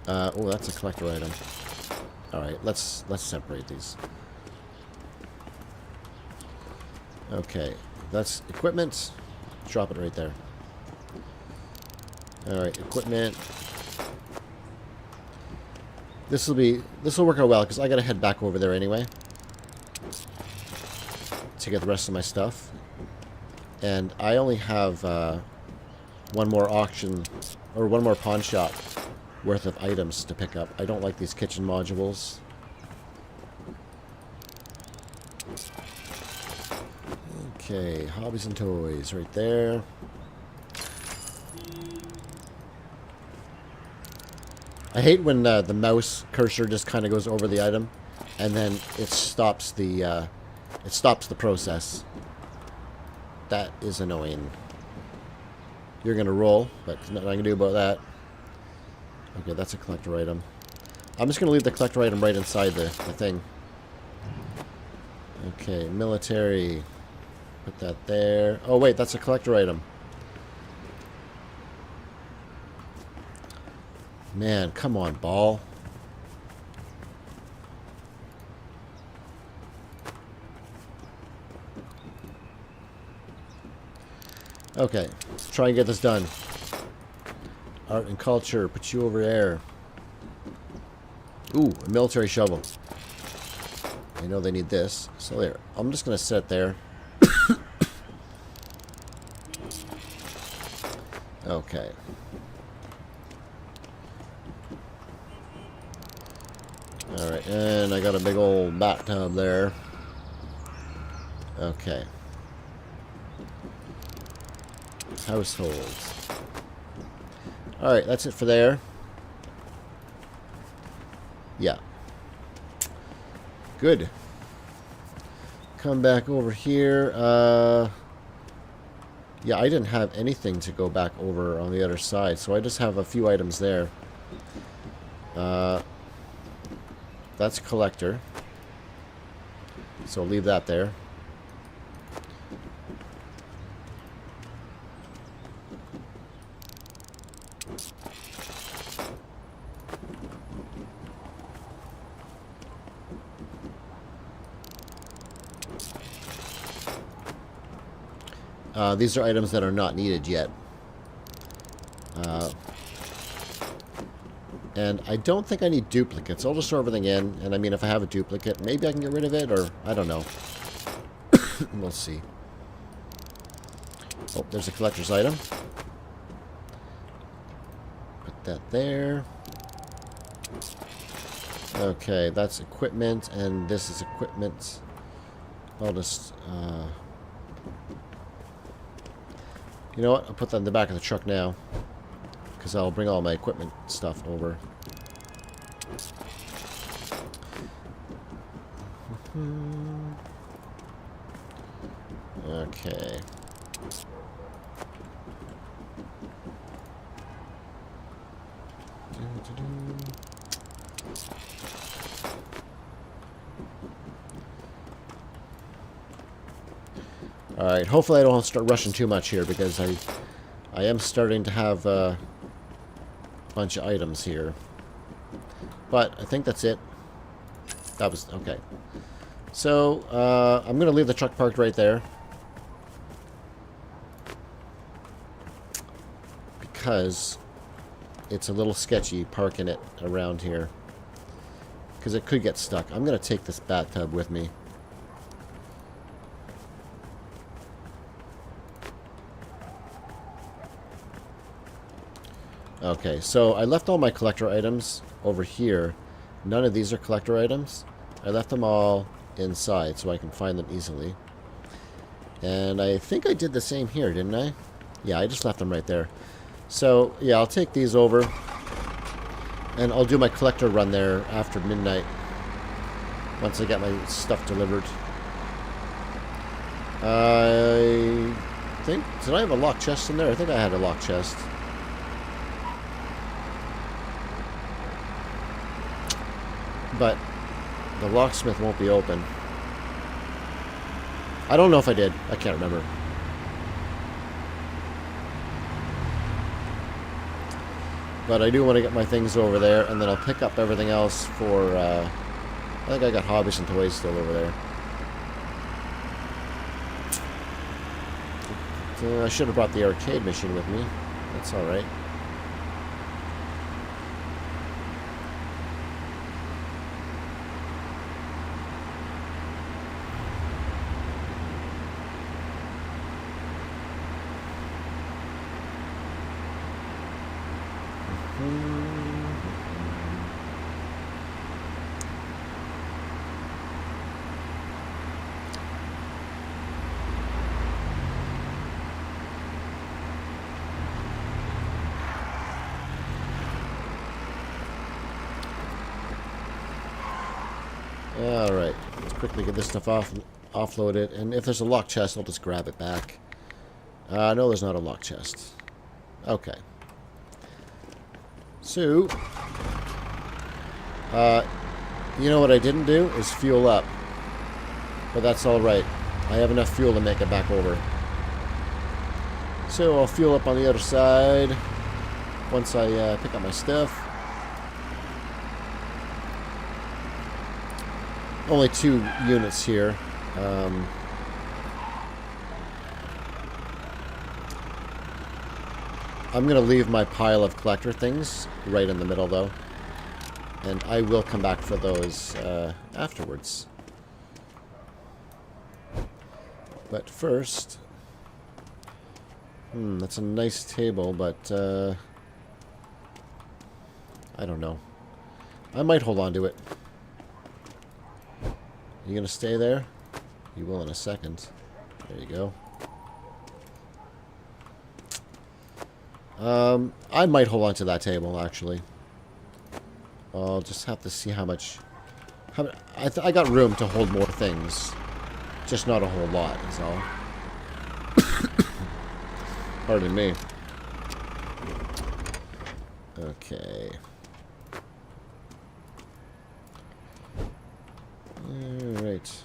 Oh, that's a collector item. Alright, let's separate these. Okay, that's equipment. Drop it right there. Alright, equipment. This will work out well because I gotta head back over there anyway to get the rest of my stuff. And I only have one more auction or one more pawn shop worth of items to pick up. I don't like these kitchen modules. Okay, hobbies and toys right there. I hate when the mouse cursor just kind of goes over the item and then it stops the process. That is annoying. You're gonna roll, but there's nothing I can do about that. Okay, that's a collector item. I'm just going to leave the collector item right inside the thing. Okay, military. Put that there. Oh, wait, that's a collector item. Man, come on, ball. Okay, let's try and get this done. Art and culture, put you over there. Ooh, a military shovel. I know they need this. So there. I'm just going to set it there. Okay. Alright, and I got a big old bathtub there. Okay. Households. Alright, that's it for there. Yeah. Good. Come back over here. Yeah, I didn't have anything to go back over on the other side, so I just have a few items there. That's collector. So leave that there. These are items that are not needed yet. And I don't think I need duplicates. I'll just throw everything in. And I mean, if I have a duplicate, maybe I can get rid of it, or I don't know. We'll see. Oh, there's a collector's item. Put that there. Okay, that's equipment, and this is equipment. I'll just... you know what? I'll put that in the back of the truck now. Because I'll bring all my equipment stuff over. Okay. Alright, hopefully I don't start rushing too much here, because I am starting to have a bunch of items here. But I think that's it. That was... okay. So, I'm going to leave the truck parked right there. Because it's a little sketchy parking it around here. Because it could get stuck. I'm going to take this bathtub with me. Okay, so I left all my collector items over here. None of these are collector items. I left them all inside so I can find them easily. And I think I did the same here, didn't I? Yeah, I just left them right there. So, yeah, I'll take these over. And I'll do my collector run there after midnight. Once I get my stuff delivered. I think... Did I have a locked chest in there? I think I had a locked chest. But the locksmith won't be open. I don't know if I did. I can't remember. But I do want to get my things over there, and then I'll pick up everything else for... I think I got hobbies and toys still over there. I should have brought the arcade machine with me. That's alright. Alright, let's quickly get this stuff offload it, and if there's a locked chest, I'll just grab it back. No, there's not a locked chest. Okay. So, you know what I didn't do is fuel up. But that's alright. I have enough fuel to make it back over. So I'll fuel up on the other side once I pick up my stuff. Only 2 units here. I'm going to leave my pile of collector things right in the middle, though. And I will come back for those afterwards. But first... that's a nice table, but... I don't know. I might hold on to it. You gonna stay there? You will in a second. There you go. I might hold on to that table, actually. I'll just have to see how much... I got room to hold more things. Just not a whole lot, is all. Pardon me. Okay. Alright.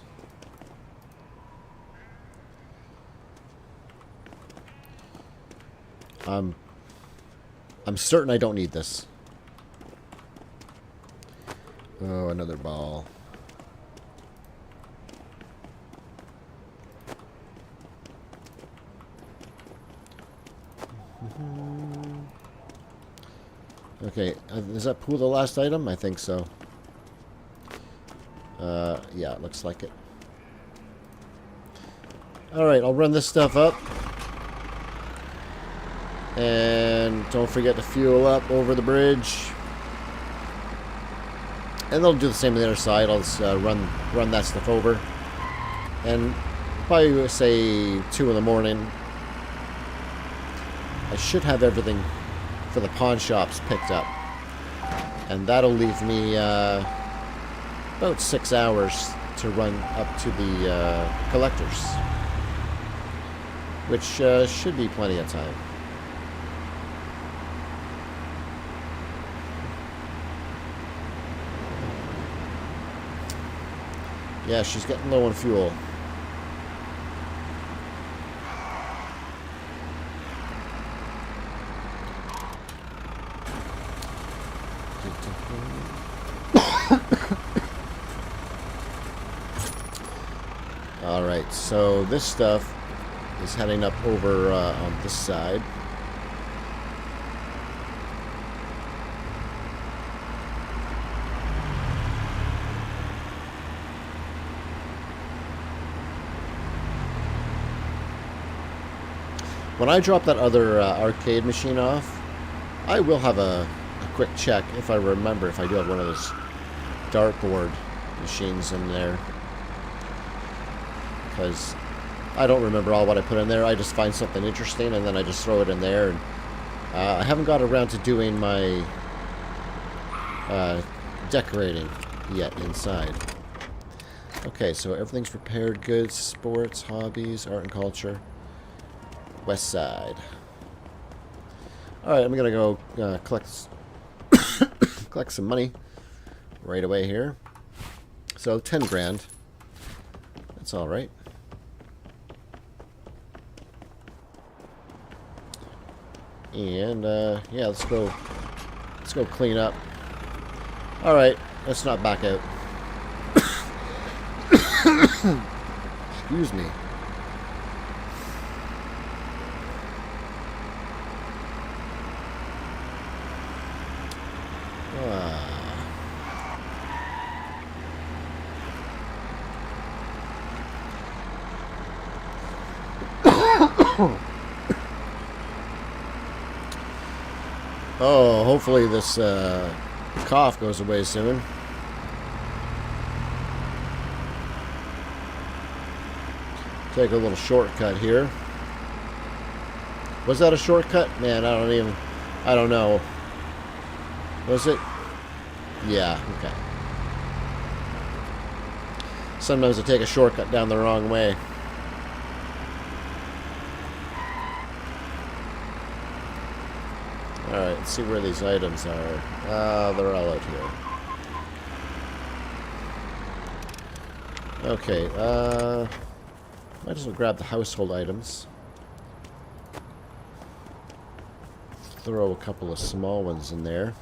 I'm certain I don't need this. Oh, another ball. Okay, is that pool the last item? I think so. Yeah, it looks like it. Alright, I'll run this stuff up. And don't forget to fuel up over the bridge. And they'll do the same on the other side. I'll just run that stuff over. And probably say 2 in the morning. I should have everything for the pawn shops picked up. And that'll leave me about 6 hours to run up to the collectors. Which should be plenty of time. Yeah, she's getting low on fuel. Alright, so this stuff is heading up over on this side. When I drop that other arcade machine off, I will have a quick check if I remember if I do have one of those dartboard machines in there. Because I don't remember all what I put in there. I just find something interesting and then I just throw it in there. And I haven't got around to doing my decorating yet inside. Okay, so everything's prepared. Goods, sports, hobbies, art and culture. West side. Alright, I'm gonna go collect collect some money right away here. So 10 grand. That's alright. And yeah, let's go clean up. Alright, let's not back out. Excuse me. Oh, hopefully this cough goes away soon. Take a little shortcut here. Was that a shortcut? Man, I don't know. Was it? Yeah, okay. Sometimes I take a shortcut down the wrong way. Alright, let's see where these items are. They're all out here. Okay, might as well grab the household items. Throw a couple of small ones in there.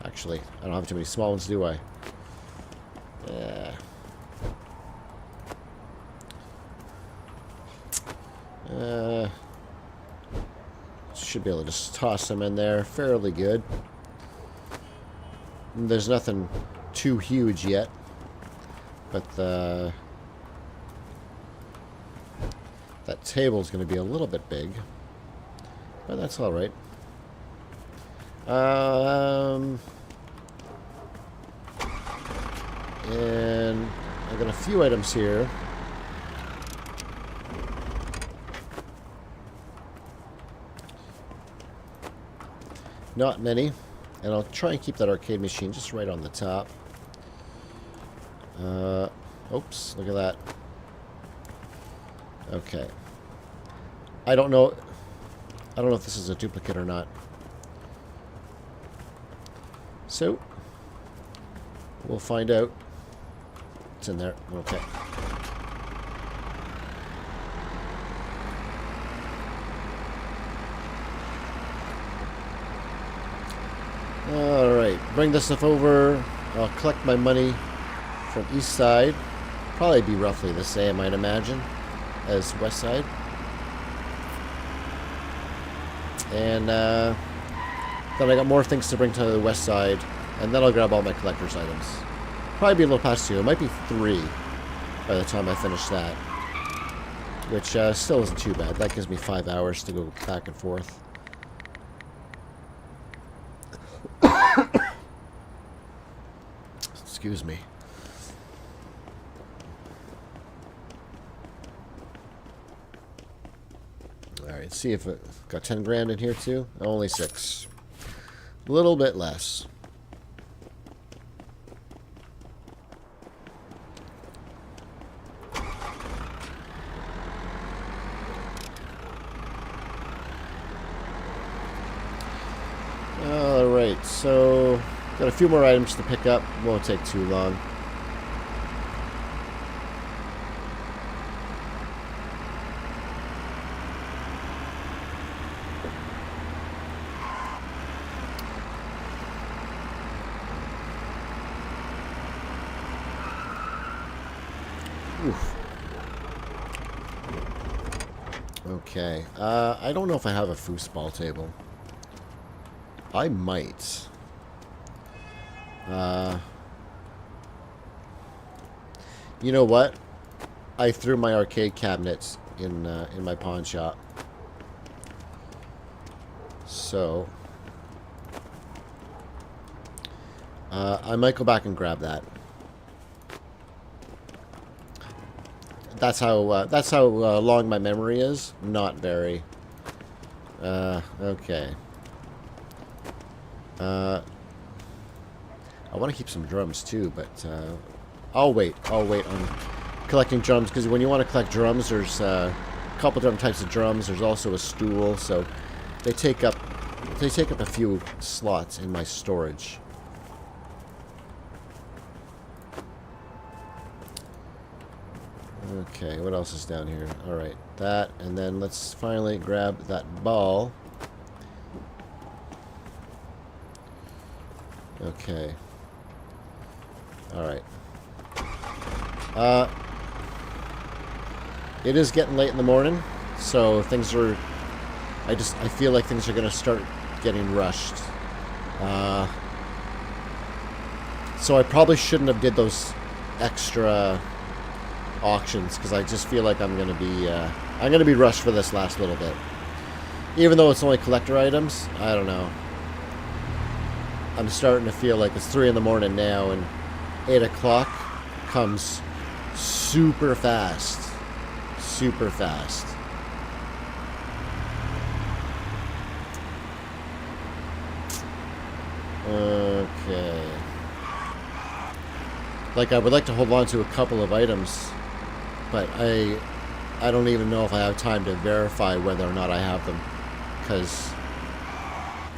Actually, I don't have too many small ones, do I? Yeah. Should be able to just toss them in there fairly good. There's nothing too huge yet, but that table's going to be a little bit big, but that's all right. And I got a few items here. Not many, and I'll try and keep that arcade machine just right on the top. Oops, look at that. Okay. I don't know if this is a duplicate or not. So, we'll find out. It's in there. Okay. Alright, bring this stuff over. I'll collect my money from east side. Probably be roughly the same, I'd imagine, as west side. And then I got more things to bring to the west side, and then I'll grab all my collector's items. Probably be a little past 2. It might be 3 by the time I finish that. Which still isn't too bad. That gives me 5 hours to go back and forth. Excuse me. Alright, see if it got 10 grand in here too. Only 6. A little bit less. Alright, so got a few more items to pick up. Won't take too long. Oof. Okay. I don't know if I have a foosball table. I might. You know what? I threw my arcade cabinets in my pawn shop. So I might go back and grab that. That's how long my memory is. Not very. Okay. I want to keep some drums too, but I'll wait. I'll wait on collecting drums, because when you want to collect drums, there's a couple different types of drums. There's also a stool, so they take up a few slots in my storage. Okay, what else is down here? Alright, that, and then let's finally grab that ball. Okay. Alright. It is getting late in the morning, so things are... I feel like things are going to start getting rushed. So I probably shouldn't have did those extra auctions, because I just feel like I'm going to be rushed for this last little bit. Even though it's only collector items, I don't know. I'm starting to feel like it's 3 in the morning now, and 8 o'clock comes super fast. Super fast. Okay. Like, I would like to hold on to a couple of items, but I don't even know if I have time to verify whether or not I have them, because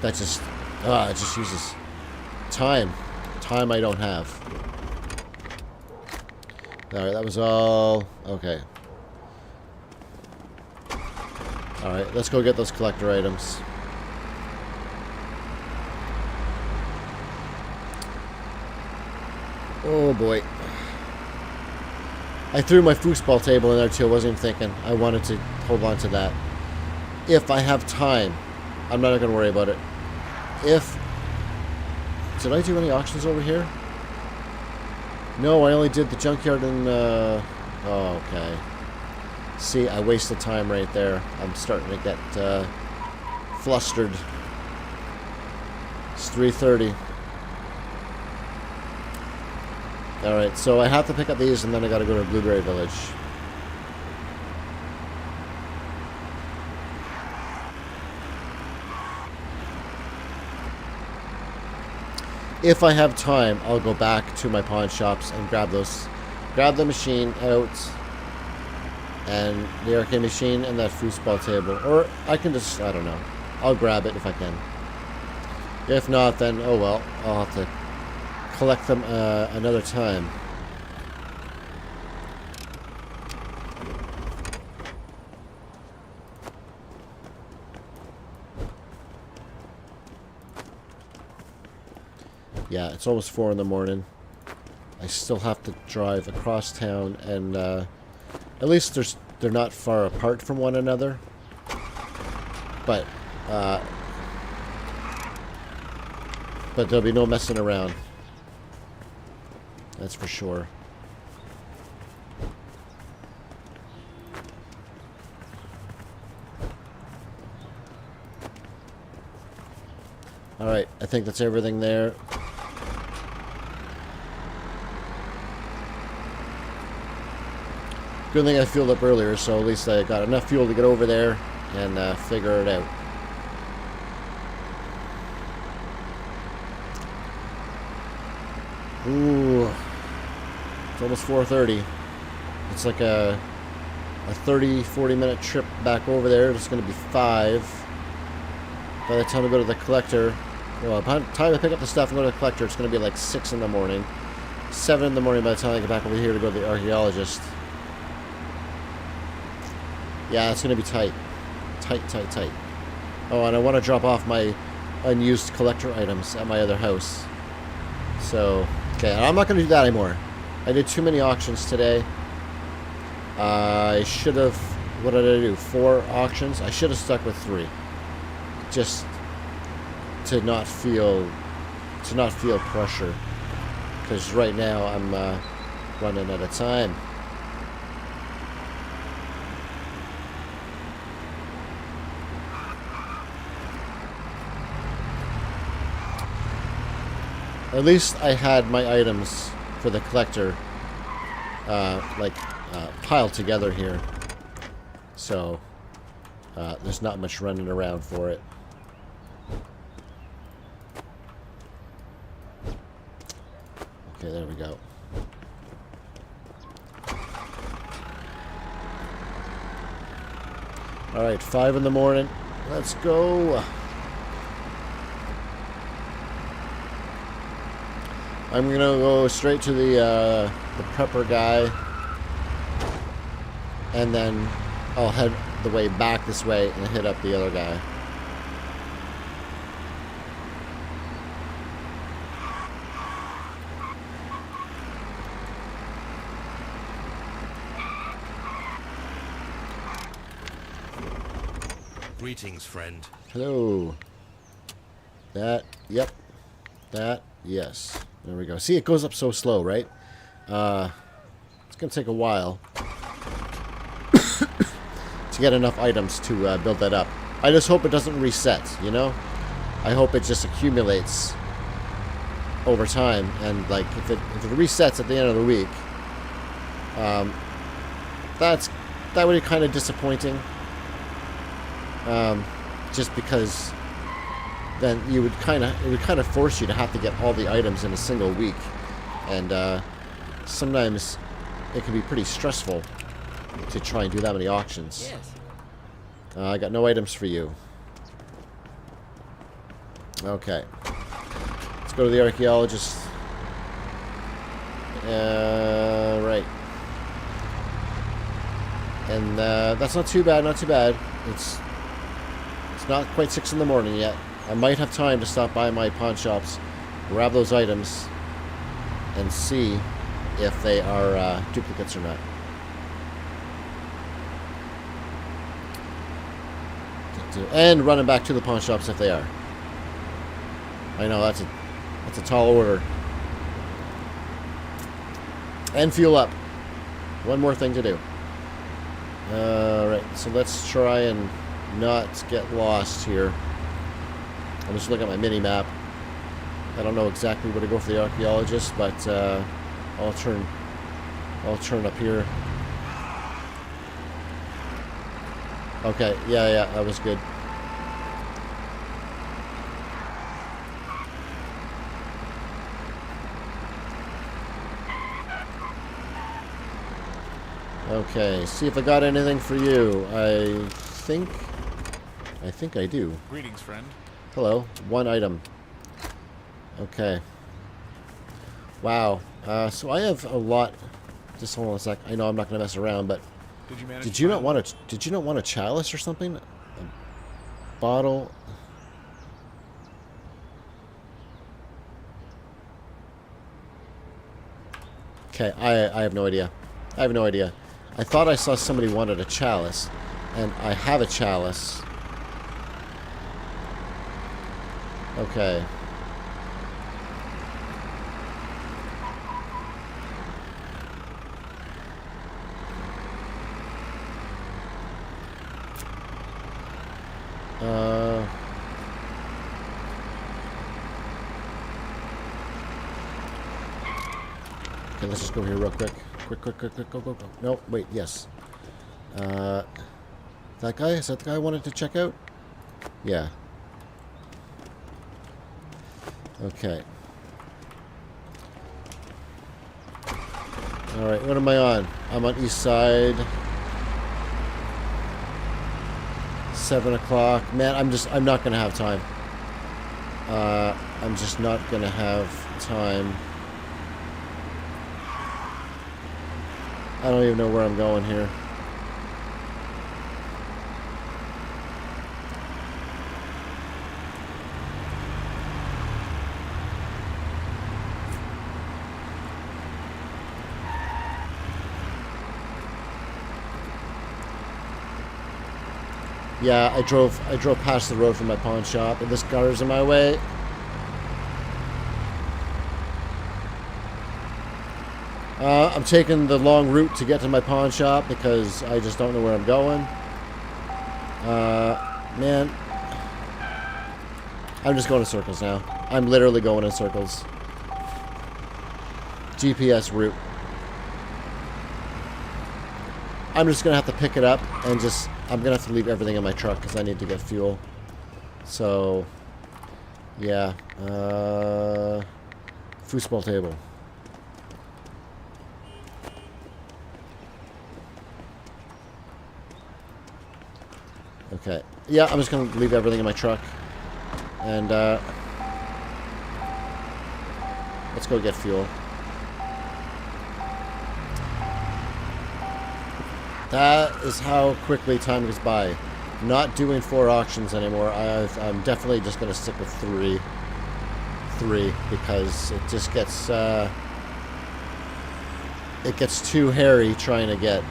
that just it just uses time I don't have. Alright, that was all okay. Alright, let's go get those collector items. Oh boy. I threw my foosball table in there too. I wasn't even thinking. I wanted to hold on to that. If I have time. I'm not going to worry about it. Did I do any auctions over here? No, I only did the junkyard and... oh, okay. See, I wasted time right there. I'm starting to get flustered. It's 3:30. Alright, so I have to pick up these, and then I gotta go to Blueberry Village. If I have time, I'll go back to my pawn shops and grab the machine out, and the arcade machine, and that foosball table. Or I can just, I don't know. I'll grab it if I can. If not, then, oh well, I'll have to collect them another time. Yeah, it's almost 4 in the morning. I still have to drive across town, and at least they're not far apart from one another. But there'll be no messing around. That's for sure. Alright, I think that's everything there. Good thing I fueled up earlier, so at least I got enough fuel to get over there and figure it out. Ooh. It's almost 4:30. It's like a 30-40 minute trip back over there. It's going to be 5. By the time I go to the collector, well, by the time I pick up the stuff and go to the collector, it's going to be like 6 in the morning. 7 in the morning by the time I get back over here to go to the archaeologist. Yeah, it's going to be tight. Tight. Oh, and I want to drop off my unused collector items at my other house. So, okay, I'm not going to do that anymore. I did too many auctions today. I should have... What did I do? 4 auctions? I should have stuck with 3. Just to not feel pressure. Because right now I'm running out of time. At least I had my items for the collector piled together here. So there's not much running around for it. Okay, there we go. Alright, 5 in the morning. Let's go. I'm going to go straight to the prepper guy. And then I'll head the way back this way and hit up the other guy. Greetings, friend. Hello. That, yep. That, yes. There we go. See, it goes up so slow, right? It's going to take a while to get enough items to build that up. I just hope it doesn't reset, you know? I hope it just accumulates over time. And, like, if it resets at the end of the week, that would be kind of disappointing. Just because then it would kind of force you to have to get all the items in a single week, and sometimes it can be pretty stressful to try and do that many auctions. Yes. I got no items for you. Okay, let's go to the archaeologist. Right, and that's not too bad. Not too bad. It's not quite 6 in the morning yet. I might have time to stop by my pawn shops, grab those items, and see if they are duplicates or not. And running back to the pawn shops if they are. I know that's a tall order. And fuel up. One more thing to do. Alright, so let's try and not get lost here. I'm just looking at my mini map. I don't know exactly where to go for the archaeologist, but I'll turn up here. Okay, yeah, that was good. Okay, see if I got anything for you. I think I do. Greetings, friend. Hello, 1 item. Okay. Wow. So I have a lot. Just hold on a sec. I know I'm not going to mess around, but Did you manage? did you not want a chalice or something? A bottle. Okay, I have no idea. I have no idea. I thought I saw somebody wanted a chalice, and I have a chalice. Okay. Okay, let's just go here real quick. Quick, go. No, wait, yes. That guy? Is that the guy I wanted to check out? Yeah. Okay. Alright, what am I on? I'm on east side. 7 o'clock. Man, I'm not gonna have time. I'm just not gonna have time. I don't even know where I'm going here. Yeah, I drove past the road from my pawn shop, and this gutter's in my way. I'm taking the long route to get to my pawn shop because I just don't know where I'm going. Man, I'm just going in circles now. I'm literally going in circles. GPS route. I'm just gonna have to pick it up and I'm gonna have to leave everything in my truck because I need to get fuel. So, yeah. Foosball table. Okay. Yeah, I'm just gonna leave everything in my truck. And, let's go get fuel. That is how quickly time goes by. Not doing 4 auctions anymore. I'm definitely just going to stick with 3. 3, because it just gets, it gets too hairy trying to get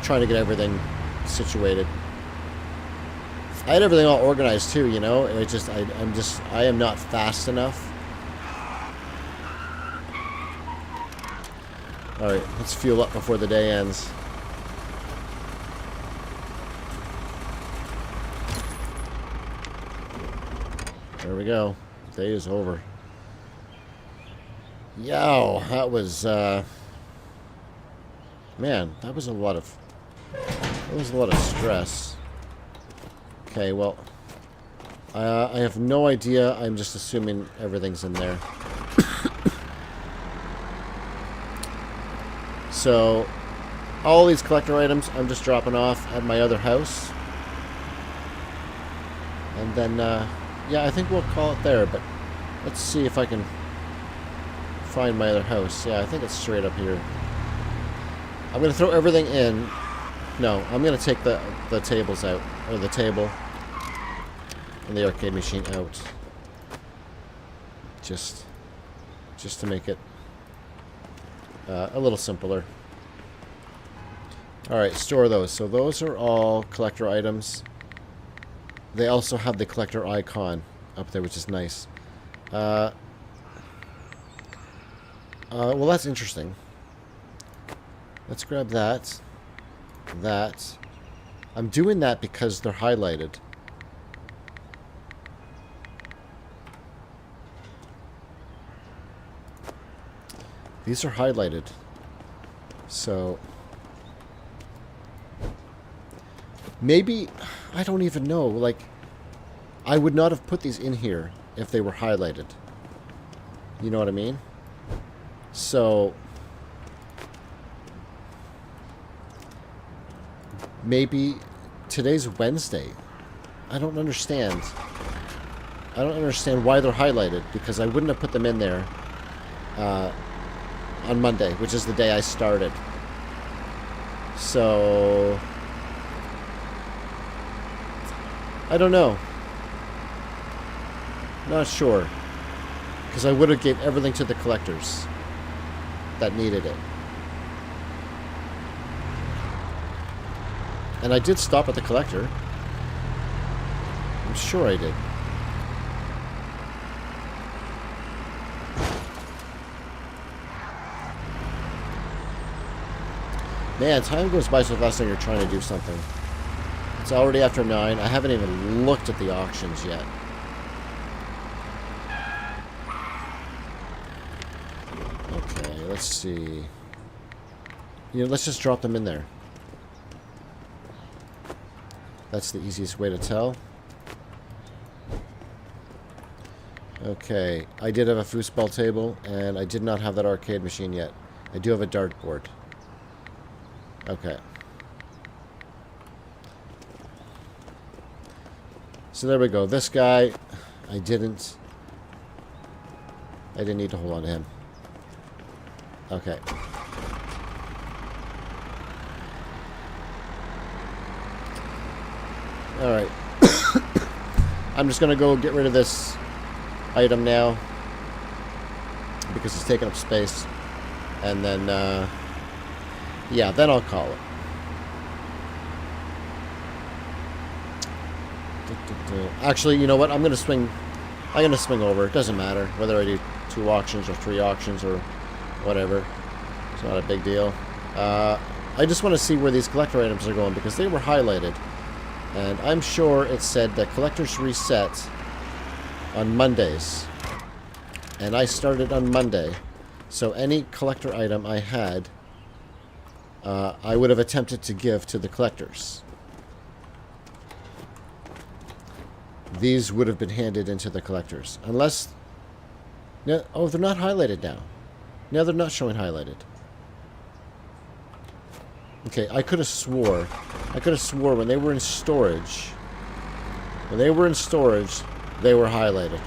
everything situated. I had everything all organized too, you know. It just, I am not fast enough. Alright, let's fuel up before the day ends. There we go. Day is over. Yow, that was, man, that was a lot of stress. Okay, well, I have no idea. I'm just assuming everything's in there. So, all these collector items I'm just dropping off at my other house. And then, yeah, I think we'll call it there, but let's see if I can find my other house. Yeah, I think it's straight up here. I'm going to throw everything in. No, I'm going to take the tables out, or the table and the arcade machine out. Just to make it a little simpler. Alright, store those. So those are all collector items. They also have the collector icon up there, which is nice. Well, that's interesting. Let's grab that. That. I'm doing that because they're highlighted. These are highlighted. So maybe, I don't even know, like, I would not have put these in here if they were highlighted. You know what I mean? So maybe today's Wednesday. I don't understand. I don't understand why they're highlighted, because I wouldn't have put them in there on Monday, which is the day I started. So I don't know. Not sure. Because I would have gave everything to the collectors that needed it. And I did stop at the collector. I'm sure I did. Man, time goes by so fast when you're trying to do something. It's already after 9. I haven't even looked at the auctions yet. Okay, let's see. You know, let's just drop them in there. That's the easiest way to tell. Okay, I did have a foosball table, and I did not have that arcade machine yet. I do have a dartboard. Okay. So there we go. This guy, I didn't need to hold on to him. Okay. Alright. I'm just gonna go get rid of this item now, because it's taking up space. And then, yeah, then I'll call it. Actually, you know what? I'm gonna swing over. It doesn't matter whether I do 2 auctions or 3 auctions or whatever. It's not a big deal. I just want to see where these collector items are going because they were highlighted. And I'm sure it said that collectors reset on Mondays. And I started on Monday. So any collector item I had, I would have attempted to give to the collectors. These would have been handed into the collectors. Unless... No, oh, they're not highlighted now. No, they're not showing highlighted. Okay, I could have swore when they were in storage. When they were in storage, they were highlighted.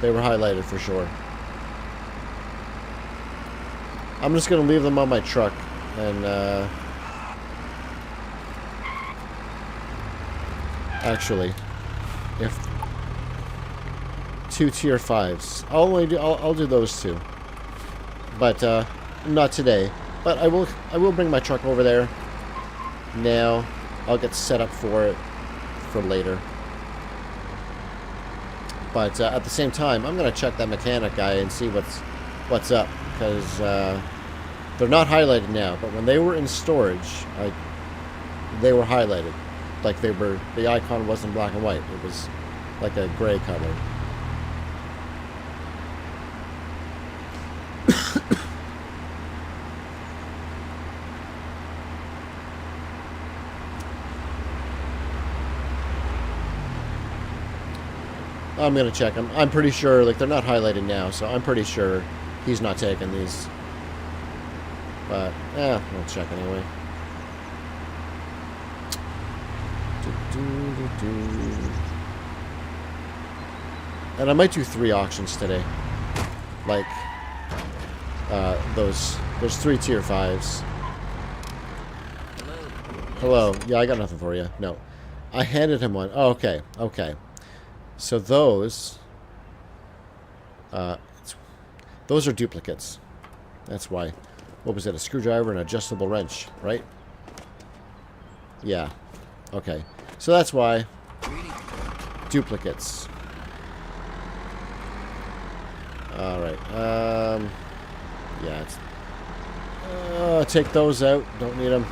They were highlighted for sure. I'm just going to leave them on my truck and actually, if 2 tier 5s, I'll do those 2, but not today. But I will bring my truck over there. Now I'll get set up for it for later. But at the same time, I'm gonna check that mechanic guy and see what's up because they're not highlighted now. But when they were in storage, they were highlighted. Like the icon wasn't black and white. It was like a gray color. I'm gonna check them. I'm pretty sure, like, they're not highlighted now, so I'm pretty sure he's not taking these. But, I'll check anyway. And I might do 3 auctions today. Like, those 3 tier 5s. Hello. Yeah, I got nothing for you. No. I handed him one. Oh, okay. Okay. So those are duplicates. That's why. What was it? A screwdriver and an adjustable wrench, right? Yeah. Okay. So that's why. Duplicates. Alright. Yeah. Take those out. Don't need them.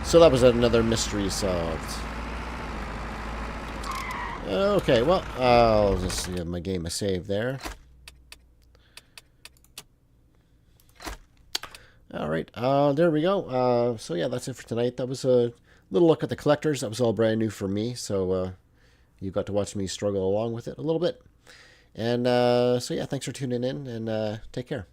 So that was another mystery solved. Okay, well, I'll just give my game a save there. Alright, there we go. So yeah, that's it for tonight. That was a little look at the collectors. That was all brand new for me, so you got to watch me struggle along with it a little bit. And so yeah, thanks for tuning in, and take care.